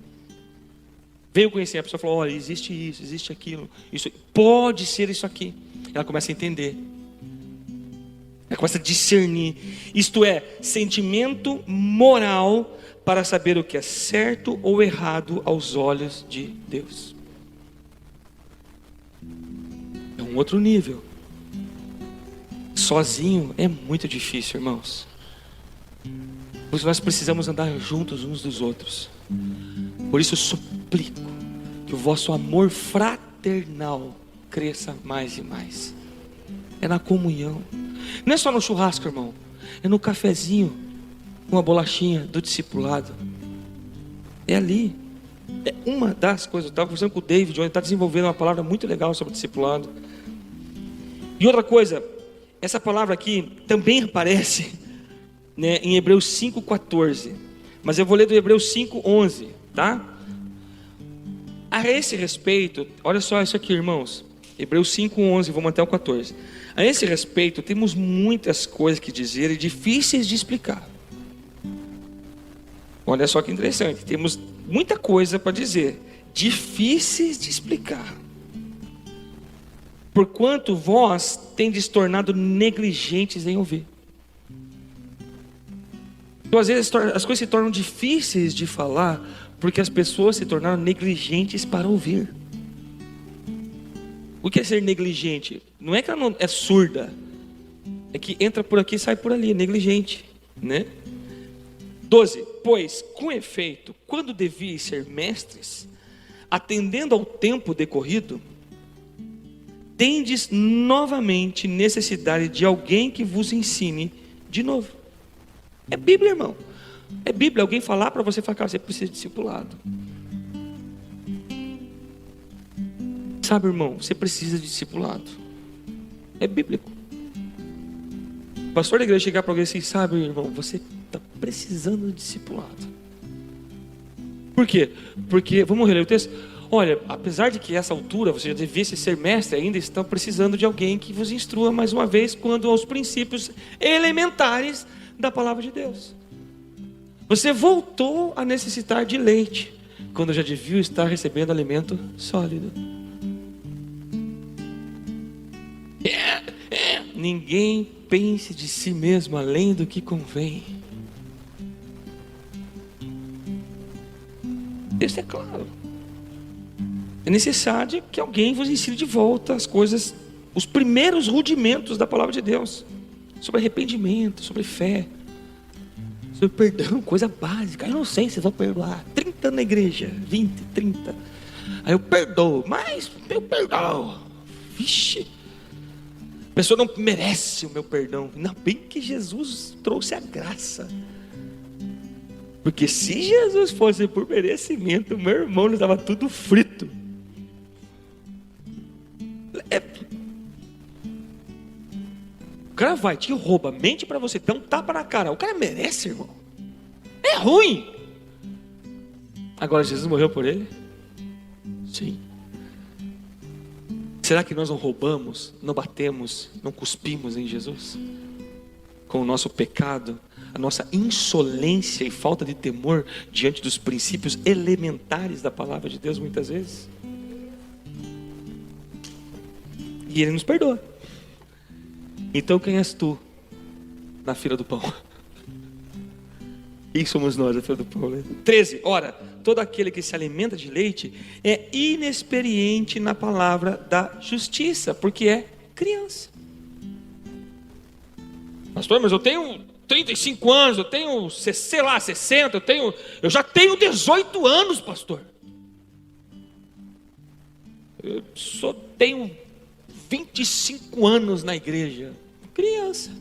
Veio conhecer, a pessoa falou, olha, existe isso, existe aquilo. Isso pode ser isso aqui. Ela começa a entender. Ela começa a discernir. Isto é, sentimento moral para saber o que é certo ou errado aos olhos de Deus. É um outro nível. Sozinho é muito difícil, irmãos. Por isso nós precisamos andar juntos uns dos outros. Por isso eu suplico que o vosso amor fraternal cresça mais e mais. É na comunhão. Não é só no churrasco, irmão. É no cafezinho, com a bolachinha do discipulado. É ali. É uma das coisas. Eu estava conversando com o David, onde ele está desenvolvendo uma palavra muito legal sobre discipulado. E outra coisa, essa palavra aqui também aparece, né, em Hebreus 5,14. Mas eu vou ler do Hebreus 5,11, tá? A esse respeito, olha só isso aqui, irmãos. Hebreus 5,11, vou manter o 14. A esse respeito, temos muitas coisas que dizer e difíceis de explicar. Olha só que interessante, temos muita coisa para dizer, difíceis de explicar. Porquanto vós tendes tornado negligentes em ouvir. Então, às vezes, as coisas se tornam difíceis de falar, porque as pessoas se tornaram negligentes para ouvir. O que é ser negligente? Não é que ela não é surda, é que entra por aqui e sai por ali, é negligente, né? 12. Pois, com efeito, quando devíeis ser mestres, atendendo ao tempo decorrido, tendes novamente necessidade de alguém que vos ensine de novo. É Bíblia, irmão. É Bíblia. Alguém falar para você, falar, cara, você precisa de discipulado. Sabe, irmão, você precisa de discipulado. É bíblico. O pastor da igreja chegar para alguém assim, sabe, irmão, você está precisando de discipulado. Por quê? Porque, vamos reler o texto. Olha, apesar de que essa altura você já devesse ser mestre, ainda estão precisando de alguém que vos instrua mais uma vez quanto aos princípios elementares da palavra de Deus. Você voltou a necessitar de leite, quando já devia estar recebendo alimento sólido. Ninguém pense de si mesmo além do que convém. Isso é claro. É necessário que alguém vos ensine de volta as coisas, os primeiros rudimentos da palavra de Deus, sobre arrependimento, sobre fé, sobre perdão, coisa básica. Eu não sei se vou perdoar 30 na igreja, 20, 30. Aí eu perdoo, mas eu perdoo. Vixe, a pessoa não merece o meu perdão. Ainda bem que Jesus trouxe a graça. Porque se Jesus fosse por merecimento, meu irmão estava tudo frito. O cara vai, te rouba, mente para você, dá um tapa na cara. O cara merece, irmão. É ruim. Agora Jesus morreu por ele? Sim. Será que nós não roubamos, não batemos, não cuspimos em Jesus? Com o nosso pecado, a nossa insolência e falta de temor diante dos princípios elementares da palavra de Deus muitas vezes? E Ele nos perdoa. Então quem és tu na fila do pão? Quem somos nós na fila do pão, né? 13. Ora, todo aquele que se alimenta de leite é inexperiente na palavra da justiça, porque é criança. Pastor, mas eu tenho 35 anos, eu tenho, sei lá, 60, eu já tenho 18 anos, pastor. Eu só tenho 25 anos na igreja. Criança.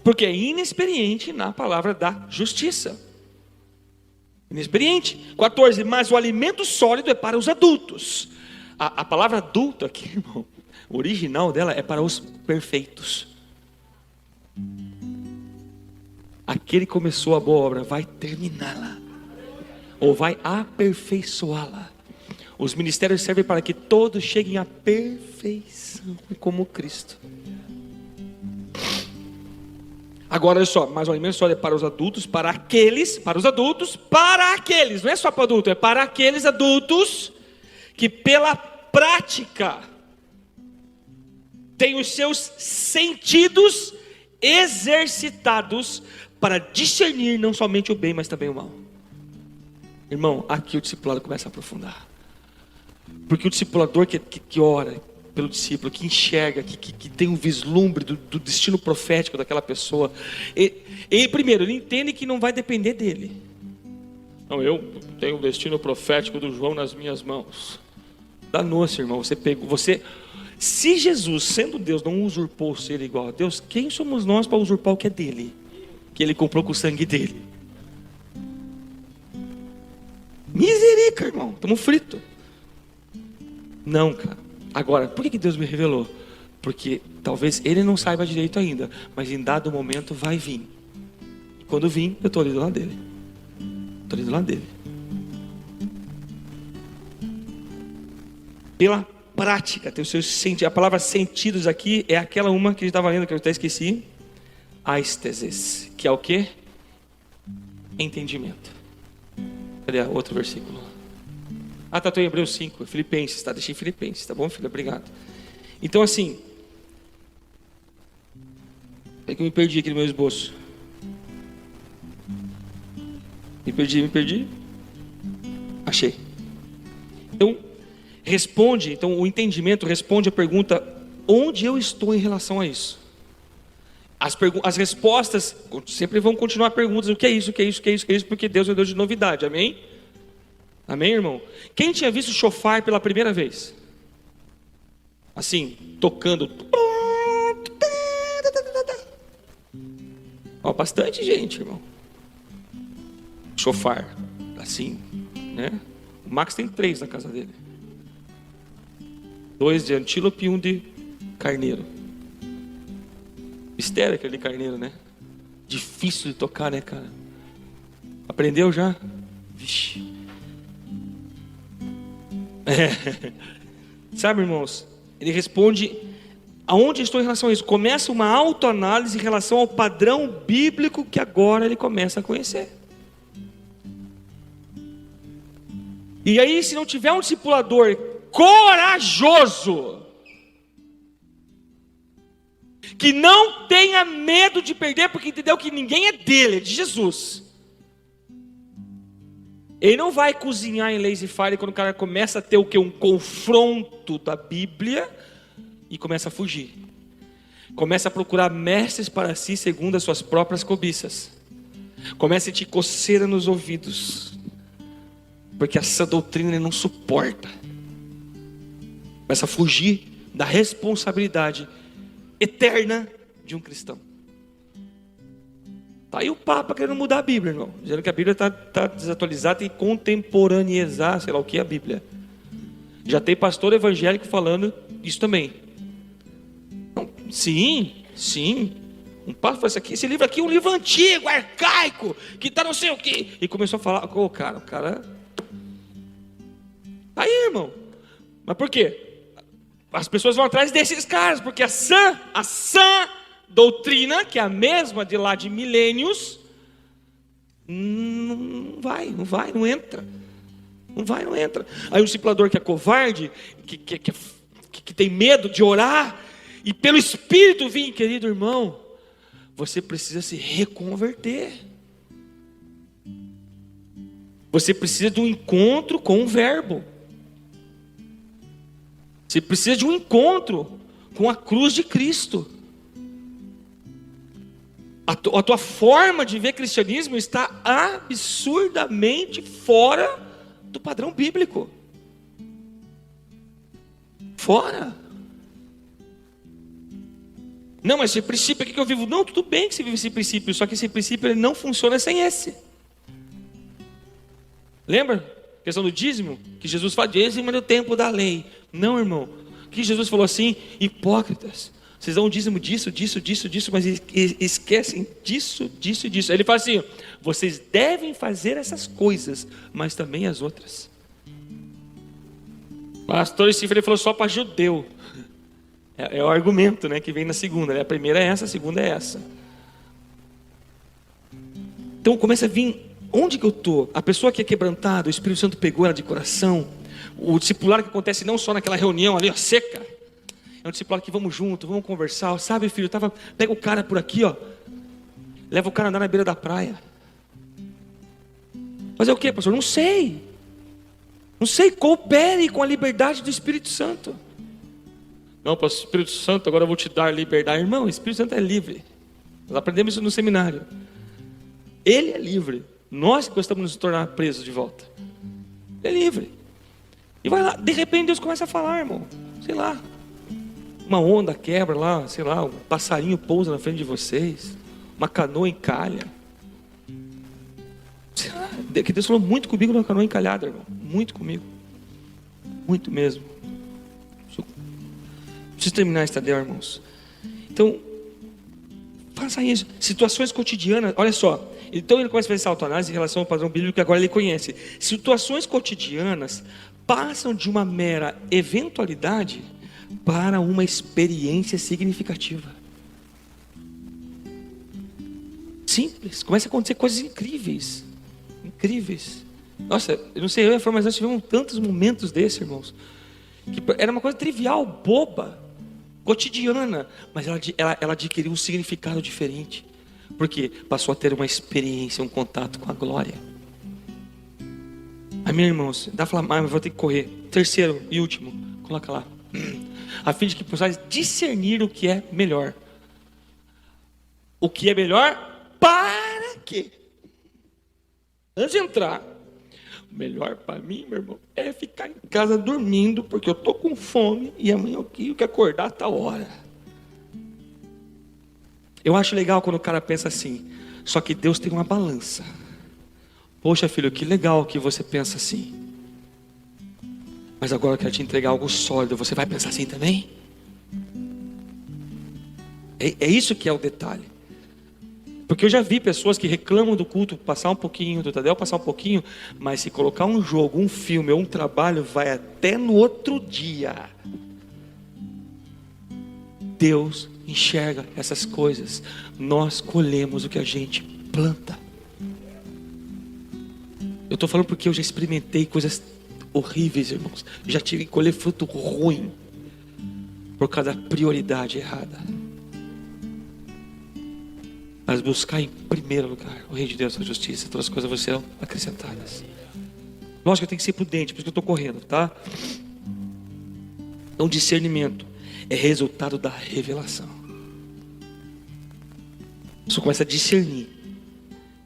Porque é inexperiente na palavra da justiça. Inexperiente. 14, mas o alimento sólido é para os adultos. A palavra adulto aqui, irmão, o original dela é para os perfeitos. Aquele que começou a boa obra vai terminá-la, ou vai aperfeiçoá-la. Os ministérios servem para que todos cheguem à perfeição como Cristo. Agora olha só, mas o alimento só é para os adultos, para aqueles, não é só para adulto, é para aqueles adultos que pela prática têm os seus sentidos exercitados para discernir não somente o bem, mas também o mal. Irmão, aqui o discipulado começa a aprofundar. Porque o discipulador que ora pelo discípulo, que enxerga, que tem um vislumbre do destino profético daquela pessoa, ele primeiro, ele entende que não vai depender dele. Não, eu tenho o destino profético do João nas minhas mãos. Danou-se, irmão, se Jesus, sendo Deus, não usurpou ser igual a Deus, quem somos nós para usurpar o que é dele? Que ele comprou com o sangue dele. Misericórdia, irmão, estamos fritos. Não, cara. Agora, por que Deus me revelou? Porque talvez ele não saiba direito ainda, mas em dado momento vai vir. E quando vir, eu estou ali do lado dele. Pela prática, tem os seus sentidos. A palavra sentidos aqui é aquela uma que a gente estava lendo, que eu até esqueci. Aisteses, que é o que? Entendimento. Cadê outro versículo? Estou em Hebreus 5, Filipenses, deixei Filipenses, tá bom, filho? Obrigado. Então assim, é que eu me perdi aqui no meu esboço. Me perdi. Achei. Então, o entendimento responde a pergunta, onde eu estou em relação a isso? As respostas sempre vão continuar perguntas, o que é isso, porque Deus é Deus de novidade, amém? Amém, irmão? Quem tinha visto o shofar pela primeira vez? Assim, tocando. Bastante gente, irmão. Shofar, assim, né? O Max tem 3 na casa dele. 2 de antílope e 1 de carneiro. Mistério aquele carneiro, né? Difícil de tocar, né, cara? Aprendeu já? Vixe. Sabe, irmãos, ele responde, aonde estou em relação a isso? Começa uma autoanálise em relação ao padrão bíblico que agora ele começa a conhecer. E aí, se não tiver um discipulador corajoso, que não tenha medo de perder, porque entendeu que ninguém é dele, é de Jesus. Ele não vai cozinhar em lazy fire quando o cara começa a ter o que? Um confronto da Bíblia e começa a fugir. Começa a procurar mestres para si segundo as suas próprias cobiças. Começa a sentir coceira nos ouvidos, porque essa doutrina ele não suporta. Começa a fugir da responsabilidade eterna de um cristão. Tá aí o Papa querendo mudar a Bíblia, irmão, dizendo que a Bíblia está desatualizada e contemporaneizar, sei lá o que é a Bíblia. Já tem pastor evangélico falando isso também. Não, sim. Um pastor falou, esse livro aqui é um livro antigo, arcaico, que está não sei o que. E começou a falar, o cara. Tá aí, irmão. Mas por quê? As pessoas vão atrás desses caras, porque a sã doutrina, que é a mesma de lá de milênios, não entra. Aí um discipulador que é covarde, que tem medo de orar, e pelo Espírito vir, querido irmão, você precisa se reconverter. Você precisa de um encontro com o Verbo. Você precisa de um encontro com a cruz de Cristo. A tua forma de ver cristianismo está absurdamente fora do padrão bíblico. Fora. Não, mas esse princípio aqui que eu vivo. Não, tudo bem que você vive esse princípio, só que esse princípio ele não funciona sem esse. Lembra? A questão do dízimo, que Jesus fala, dízimo no tempo da lei. Não, irmão. Que Jesus falou assim, hipócritas. Vocês dão o dízimo disso, mas esquecem disso. Aí ele fala assim, vocês devem fazer essas coisas, mas também as outras. O pastor Cifra, ele falou só para judeu. É o argumento, né, que vem na segunda. A primeira é essa, a segunda é essa. Então começa a vir, onde que eu estou? A pessoa que é quebrantada, o Espírito Santo pegou ela de coração. O discipulado que acontece não só naquela reunião ali, ó, seca. É um discipulado que vamos junto, vamos conversar. Sabe, filho, pega o cara por aqui, ó. Leva o cara a andar na beira da praia. Fazer o quê, pastor? Não sei. Coopere com a liberdade do Espírito Santo. Não, pastor, Espírito Santo, agora eu vou te dar liberdade. Irmão, o Espírito Santo é livre. Nós aprendemos isso no seminário. Ele é livre. Nós que gostamos de nos tornar presos de volta. Ele é livre. E vai lá, de repente Deus começa a falar, irmão. Sei lá. Uma onda quebra lá, sei lá, um passarinho pousa na frente de vocês. Uma canoa encalha. Sei lá, que Deus falou muito comigo numa canoa encalhada, irmão. Muito comigo. Muito mesmo. Preciso terminar esse Tadeu, irmãos. Então, faça isso. Situações cotidianas, olha só. Então ele começa a fazer essa autoanálise em relação ao padrão bíblico que agora ele conhece. Situações cotidianas passam de uma mera eventualidade para uma experiência significativa. Simples. Começa a acontecer coisas incríveis. Incríveis. Nossa, eu não sei, eu e a Flor, mas nós tivemos tantos momentos desses, irmãos. Que era uma coisa trivial, boba, cotidiana, mas ela adquiriu um significado diferente. Porque passou a ter uma experiência, um contato com a glória. Amém, irmãos? Dá pra falar, mas vou ter que correr. Terceiro e último, coloca lá. A fim de que possais discernir o que é melhor. O que é melhor para quê? Antes de entrar, o melhor para mim, meu irmão, é ficar em casa dormindo, porque eu estou com fome e amanhã eu quero acordar a tal hora. Eu acho legal quando o cara pensa assim, só que Deus tem uma balança. Poxa, filho, que legal que você pensa assim. Mas agora eu quero te entregar algo sólido, você vai pensar assim também? É isso que é o detalhe. Porque eu já vi pessoas que reclamam do culto passar um pouquinho, do Tadeu passar um pouquinho, mas se colocar um jogo, um filme ou um trabalho, vai até no outro dia. Deus enxerga essas coisas. Nós colhemos o que a gente planta. Eu estou falando porque eu já experimentei coisas horríveis, irmãos. Já tive que colher fruto ruim por causa da prioridade errada. Mas buscar em primeiro lugar o reino de Deus, a justiça, todas as coisas vão ser acrescentadas. Lógico que eu tenho que ser prudente, por isso que eu estou correndo, tá? Então, discernimento é resultado da revelação. A pessoa começa a discernir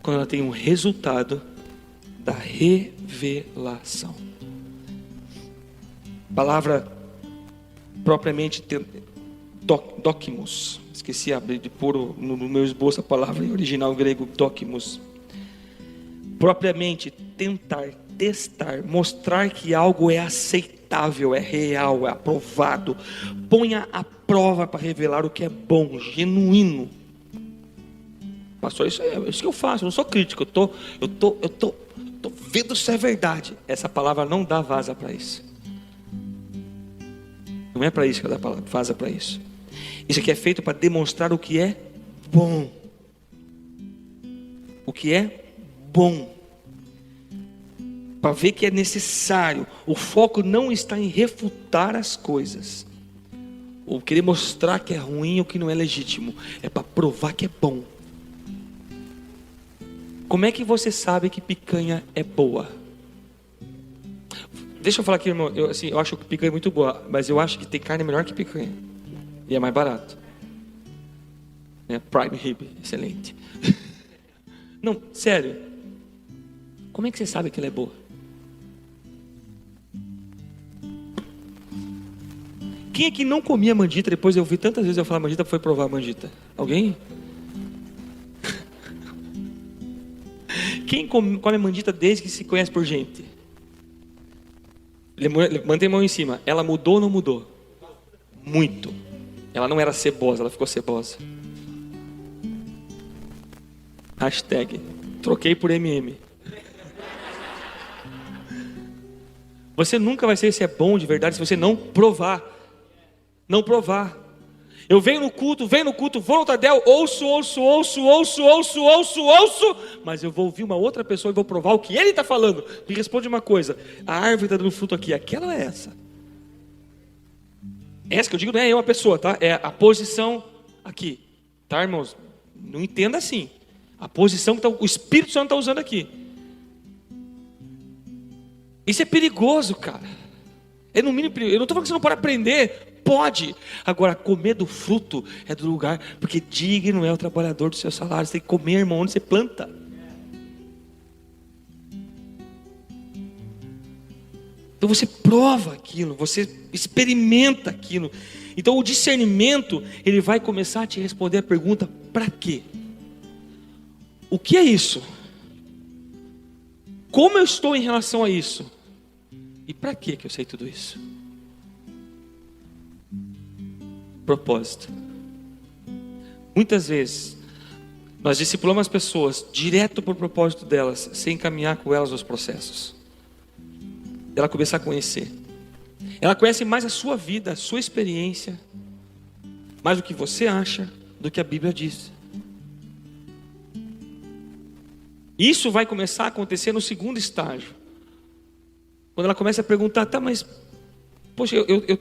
quando ela tem um resultado da revelação. Palavra propriamente dokimos. Esqueci de pôr no meu esboço a palavra em original grego, dokimos. Propriamente tentar, testar, mostrar que algo é aceitável, é real, é aprovado. Ponha à prova para revelar o que é bom, genuíno. Pastor, isso é isso que eu faço, eu não sou crítico, eu tô vendo se é verdade. Essa palavra não dá vaza para isso. Não é para isso que ela dá vaza para isso. Isso aqui é feito para demonstrar o que é bom. O que é bom. Para ver que é necessário. O foco não está em refutar as coisas, ou querer mostrar que é ruim ou que não é legítimo. É para provar que é bom. Como é que você sabe que picanha é boa? Deixa eu falar aqui, irmão. Eu acho que picanha é muito boa, mas eu acho que tem carne melhor que picanha. E é mais barato. Prime rib, excelente. Não, sério. Como é que você sabe que ela é boa? Quem é que não comia mandita? Depois eu vi tantas vezes eu falar mandita, foi provar a mandita. Alguém? Quem come mandita desde que se conhece por gente? Mantém a mão em cima. Ela mudou ou não mudou? Muito. Ela não era cebosa, ela ficou cebosa. Hashtag troquei por MM. Você nunca vai saber se é bom de verdade se você não provar. Não provar. Eu venho no culto, vou no Tadel, ouço, mas eu vou ouvir uma outra pessoa e vou provar o que ele está falando. Me responde uma coisa: a árvore está dando fruto aqui, aquela é essa. Essa que eu digo não é eu a pessoa, tá? É a posição aqui, tá, irmãos? Não entenda assim. A posição que o Espírito Santo está usando aqui. Isso é perigoso, cara. É no mínimo perigoso. Eu não estou falando que você não pode aprender. Pode. Agora, comer do fruto é do lugar, porque digno é o trabalhador do seu salário. Você tem que comer, irmão, onde você planta. Então você prova aquilo, você experimenta aquilo. Então o discernimento, ele vai começar a te responder a pergunta: para quê? O que é isso? Como eu estou em relação a isso? E para que eu sei tudo isso? Propósito. Muitas vezes nós discipulamos as pessoas direto para o propósito delas, sem caminhar com elas nos processos. Ela começar a conhecer. Ela conhece mais a sua vida, a sua experiência, mais o que você acha do que a Bíblia diz. Isso vai começar a acontecer no segundo estágio. Quando ela começa a perguntar: tá, mas poxa,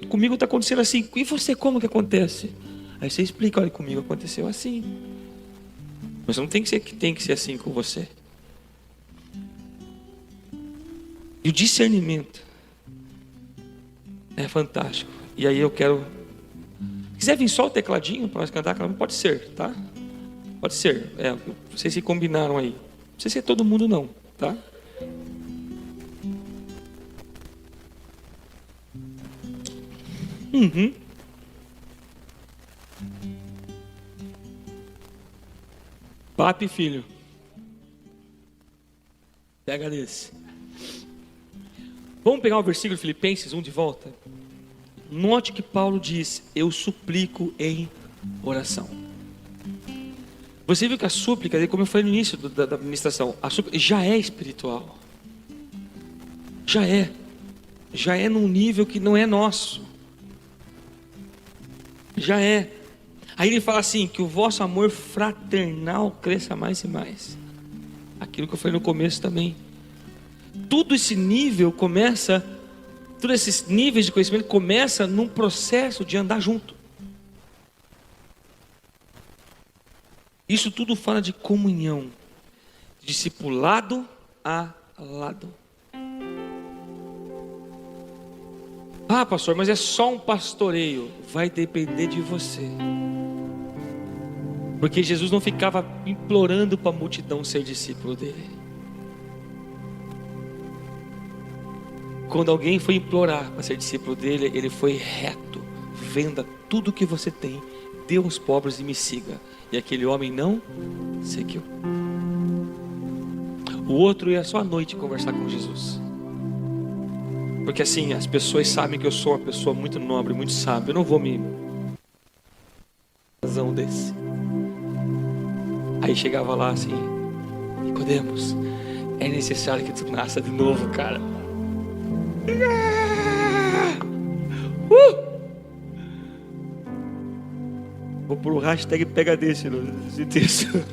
comigo está acontecendo assim, e você como que acontece? Aí você explica: olha, comigo aconteceu assim. Mas não tem que ser assim com você. E o discernimento é fantástico. E aí eu quero, se quiser vir só o tecladinho para nós cantar, pode ser, tá? Pode ser. Vocês se combinaram aí. Não sei se é todo mundo não, tá? Papi, filho. Pega desse. Vamos pegar o versículo de Filipenses 1 de volta. Note que Paulo diz: eu suplico em oração. Você viu que a súplica, como eu falei no início da ministração, a súplica já é espiritual. Já é num nível que não é nosso. Já é. Aí ele fala assim: que o vosso amor fraternal cresça mais e mais. Aquilo que eu falei no começo também. Tudo esse nível começa, todos esses níveis de conhecimento começa num processo de andar junto. Isso tudo fala de comunhão, discipulado a lado. Ah, pastor, mas é só um pastoreio. Vai depender de você. Porque Jesus não ficava implorando para a multidão ser discípulo dele. Quando alguém foi implorar para ser discípulo dele, ele foi reto: venda tudo que você tem, dê aos pobres e me siga. E aquele homem não seguiu. O outro ia só à noite conversar com Jesus. Porque assim, as pessoas sabem que eu sou uma pessoa muito nobre, muito sábia. Eu não vou me razão desse. Aí chegava lá assim: Nicodemos, é necessário que tu nasça de novo, cara. Vou pôr o hashtag pega desse nesse texto.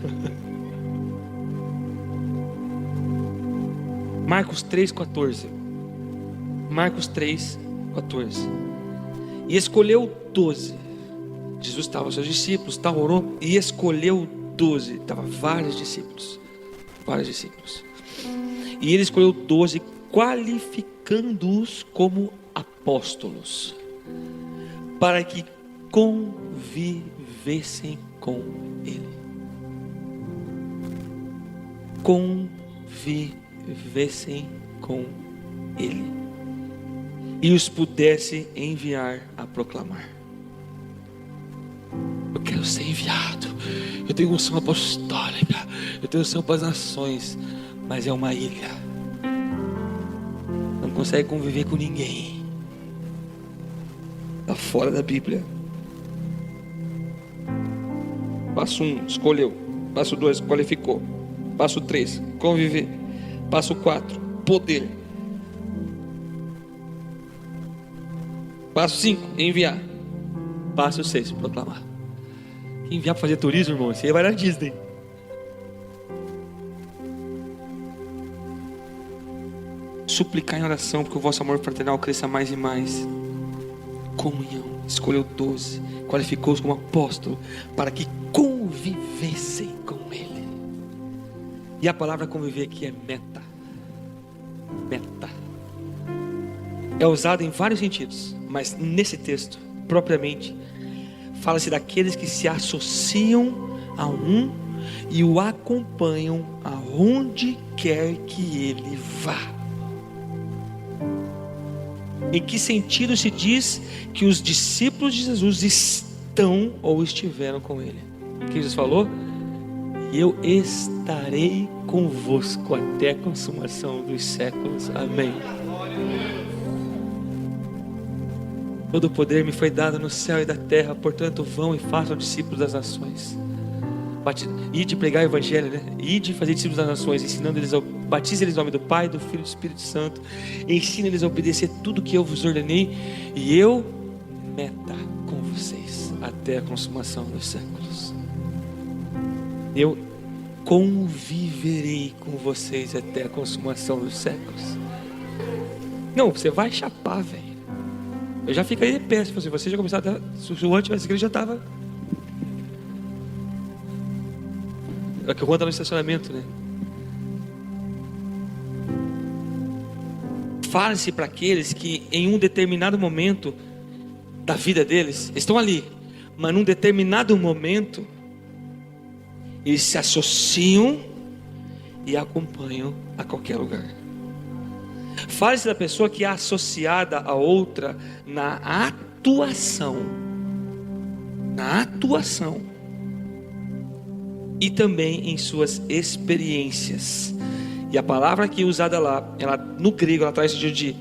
Marcos 3,14. Marcos 3,14. E escolheu 12. Jesus estava com seus discípulos, orou e escolheu 12. Estava vários discípulos. E ele escolheu 12 qualificando-os como apóstolos, para que convivessem com ele. Convivessem com ele. E os pudesse enviar a proclamar. Eu quero ser enviado. Eu tenho unção apostólica. Eu tenho unção para as nações. Mas é uma ilha. Não consegue conviver com ninguém. Está fora da Bíblia. Passo 1, escolheu. Passo 2, qualificou. Passo 3, conviver. Passo 4, poder. Passo 5, enviar. Passo 6, proclamar. Enviar para fazer turismo, irmão, você vai na Disney. Suplicar em oração, porque o vosso amor fraternal cresça mais e mais. Comunhão, escolheu 12, qualificou-os como apóstolo, para que convivessem com ele. E a palavra conviver aqui é meta. Meta. É usada em vários sentidos, mas nesse texto, propriamente, fala-se daqueles que se associam a um e o acompanham aonde quer que ele vá. Em que sentido se diz que os discípulos de Jesus estão ou estiveram com ele? O que Jesus falou? Eu estarei convosco até a consumação dos séculos. Amém. Todo o poder me foi dado no céu e da terra, portanto vão e façam discípulos das nações. Ide pregar o evangelho, né? Ide fazer discípulos das nações, ensinando eles, batize eles em nome do Pai, do Filho e do Espírito Santo, ensina eles a obedecer tudo que eu vos ordenei, e eu meta com vocês até a consumação dos séculos. Eu conviverei com vocês até a consumação dos séculos. Não, você vai chapar, velho. Eu já ficaria de pé se você já começar a... Se o antes tivesse igreja já estava... É que eu conto no estacionamento, né? Fale-se para aqueles que em um determinado momento da vida deles, estão ali, mas num determinado momento eles se associam e acompanham a qualquer lugar. Fale-se da pessoa que é associada a outra na atuação e também em suas experiências. E a palavra aqui usada lá, ela no grego ela traz de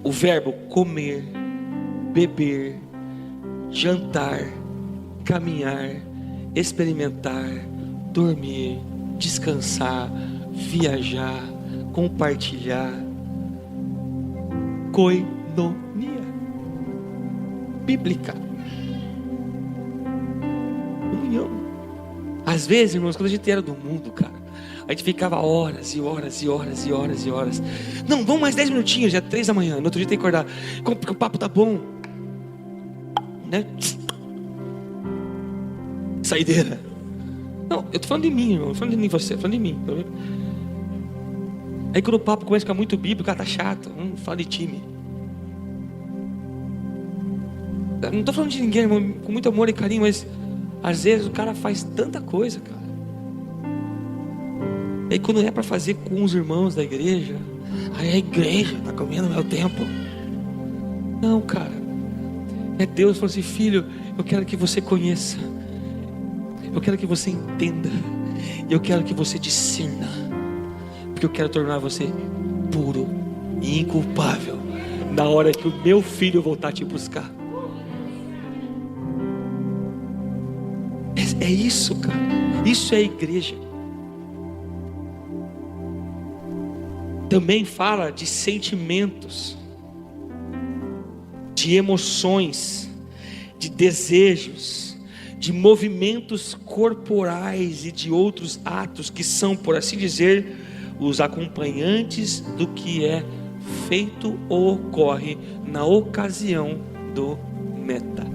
o verbo comer, beber, jantar, caminhar, experimentar, dormir, descansar, viajar, compartilhar. Koinonia bíblica. União. Às vezes, irmãos, quando a gente era do mundo, cara, a gente ficava horas e horas e horas e horas e horas. Não, vamos mais 10 minutinhos, já é 3 da manhã. No outro dia tem que acordar, porque o papo tá bom, né? Saideira. Não, eu tô falando de mim, irmão. Eu tô falando de mim, você, tô falando de mim. Aí quando o papo começa a ficar muito bíblico, o cara tá chato. Vamos falar de time. Eu não tô falando de ninguém, irmão, com muito amor e carinho, mas às vezes o cara faz tanta coisa, cara. Aí quando é para fazer com os irmãos da igreja, aí a igreja está comendo meu tempo. Não, cara. É Deus falando assim: filho, eu quero que você conheça, eu quero que você entenda, eu quero que você discerna, porque eu quero tornar você puro e inculpável na hora que o meu filho voltar a te buscar. É isso, cara. Isso é a igreja. Também fala de sentimentos, de emoções, de desejos, de movimentos corporais e de outros atos que são, por assim dizer, os acompanhantes do que é feito ou ocorre na ocasião do meta.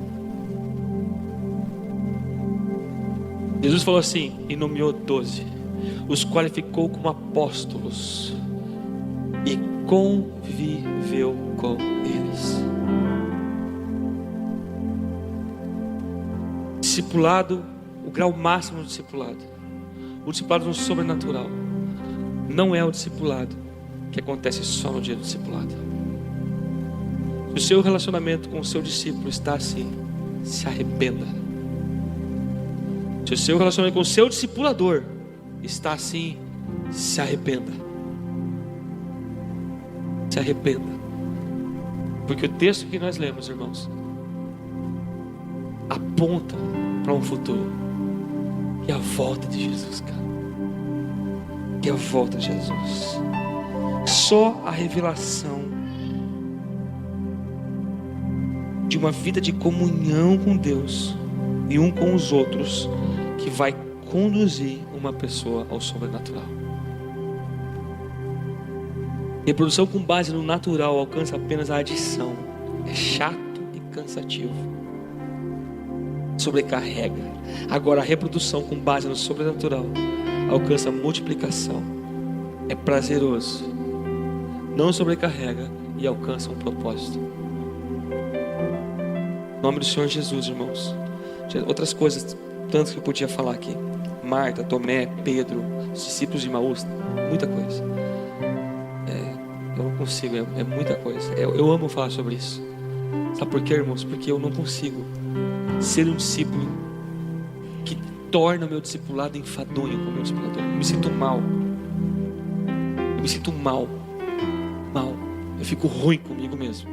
Jesus falou assim, e nomeou 12, os qualificou como apóstolos. conviveu com eles. Discipulado, o grau máximo do discipulado. O discipulado no sobrenatural não é o discipulado que acontece só no dia do discipulado. Se o seu relacionamento com o seu discípulo está assim, se arrependa. Se o seu relacionamento com o seu discipulador está assim, se arrependa. Se arrependa. Porque o texto que nós lemos, irmãos, aponta para um futuro, que é a volta de Jesus, cara. Que é a volta de Jesus. Só a revelação de uma vida de comunhão com Deus e um com os outros que vai conduzir uma pessoa ao sobrenatural. Reprodução com base no natural alcança apenas a adição. É chato e cansativo. Sobrecarrega. Agora a reprodução com base no sobrenatural alcança a multiplicação. É prazeroso. Não sobrecarrega e alcança um propósito. Em nome do Senhor Jesus, irmãos. Outras coisas, tantas que eu podia falar aqui. Marta, Tomé, Pedro, os discípulos de Emaús, muita coisa. Eu não consigo, é muita coisa. Eu amo falar sobre isso. Sabe por quê, irmãos? Porque eu não consigo ser um discípulo que torna o meu discipulado enfadonho com o meu discipulador. Eu me sinto mal. Eu me sinto mal. Eu fico ruim comigo mesmo.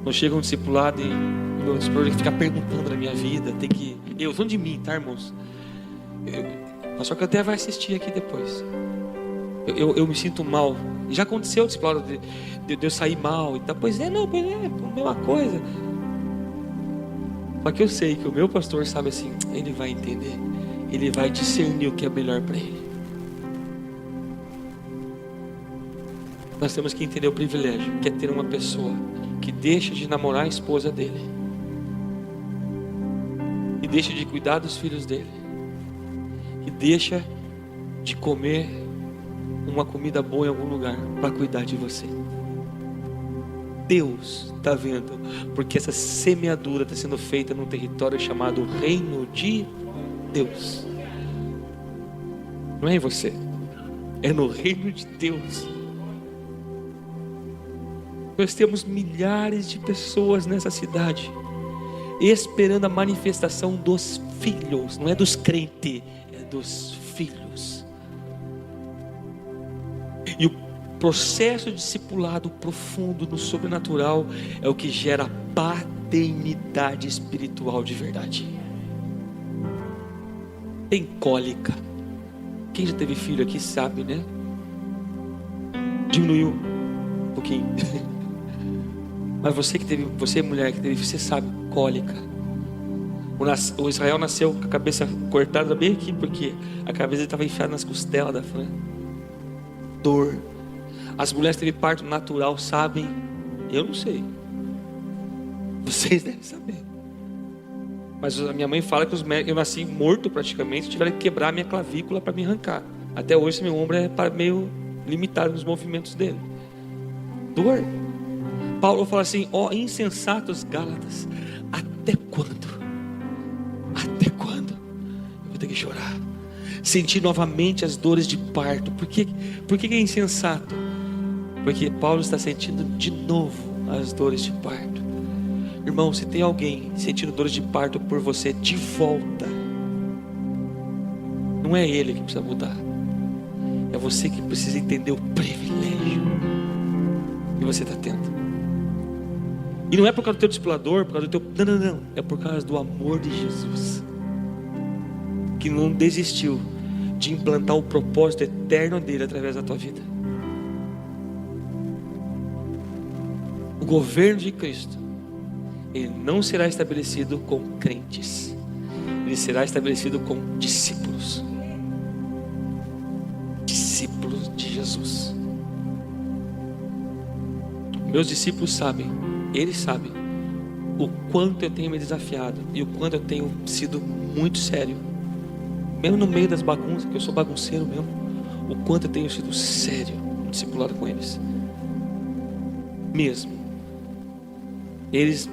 Quando chega um discipulado e o meu discipulador tem que ficar perguntando na minha vida, eu falando de mim, tá, irmãos? Só que até vai assistir aqui depois. Eu me sinto mal. E já aconteceu o discipulado de eu sair mal e tal. Pois é, mesma coisa. Só que eu sei que o meu pastor sabe assim, ele vai entender. Ele vai discernir o que é melhor para ele. Nós temos que entender o privilégio que é ter uma pessoa que deixa de namorar a esposa dele e deixa de cuidar dos filhos dele e deixa de comer uma comida boa em algum lugar para cuidar de você. Deus está vendo, porque essa semeadura está sendo feita num território chamado Reino de Deus. Não é em você, é no Reino de Deus. Nós temos milhares de pessoas nessa cidade esperando a manifestação dos filhos. Não é dos crentes, é dos filhos. E o processo de discipulado profundo no sobrenatural é o que gera paternidade espiritual de verdade. Tem cólica. Quem já teve filho aqui sabe, né? Diminuiu um pouquinho. Mas você mulher que teve, você sabe, cólica. O Israel nasceu com a cabeça cortada bem aqui, porque a cabeça estava enfiada nas costelas da Fran. Dor. As mulheres que teve parto natural sabem. Eu não sei. Vocês devem saber. Mas a minha mãe fala que eu nasci morto praticamente. Tiveram que quebrar a minha clavícula para me arrancar. Até hoje meu ombro é meio limitado nos movimentos dele. Dor. Paulo fala assim: ó insensatos Gálatas, até quando? Até quando? Eu vou ter que chorar. Sentir novamente as dores de parto. Por que é insensato? Porque Paulo está sentindo de novo as dores de parto. Irmão, se tem alguém sentindo dores de parto por você, de volta. Não é ele que precisa mudar. É você que precisa entender o privilégio que você está tendo. E não é por causa do teu discipulador, por causa do teu... Não. É por causa do amor de Jesus. Que não desistiu de implantar o propósito eterno dele através da tua vida. O governo de Cristo, ele não será estabelecido com crentes. Ele será estabelecido com discípulos. Discípulos de Jesus. Meus discípulos sabem, eles sabem o quanto eu tenho me desafiado e o quanto eu tenho sido muito sério, mesmo no meio das bagunças, que eu sou bagunceiro mesmo, o quanto eu tenho sido sério discipulado com eles. Mesmo. Eles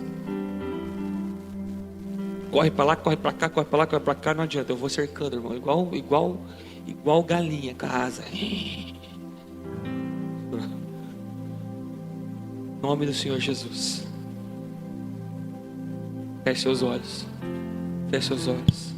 corre para lá, corre para cá, corre para lá, corre para cá, não adianta, eu vou cercando, irmão, igual galinha com a asa. Em nome do Senhor Jesus. Feche seus olhos. Feche seus olhos.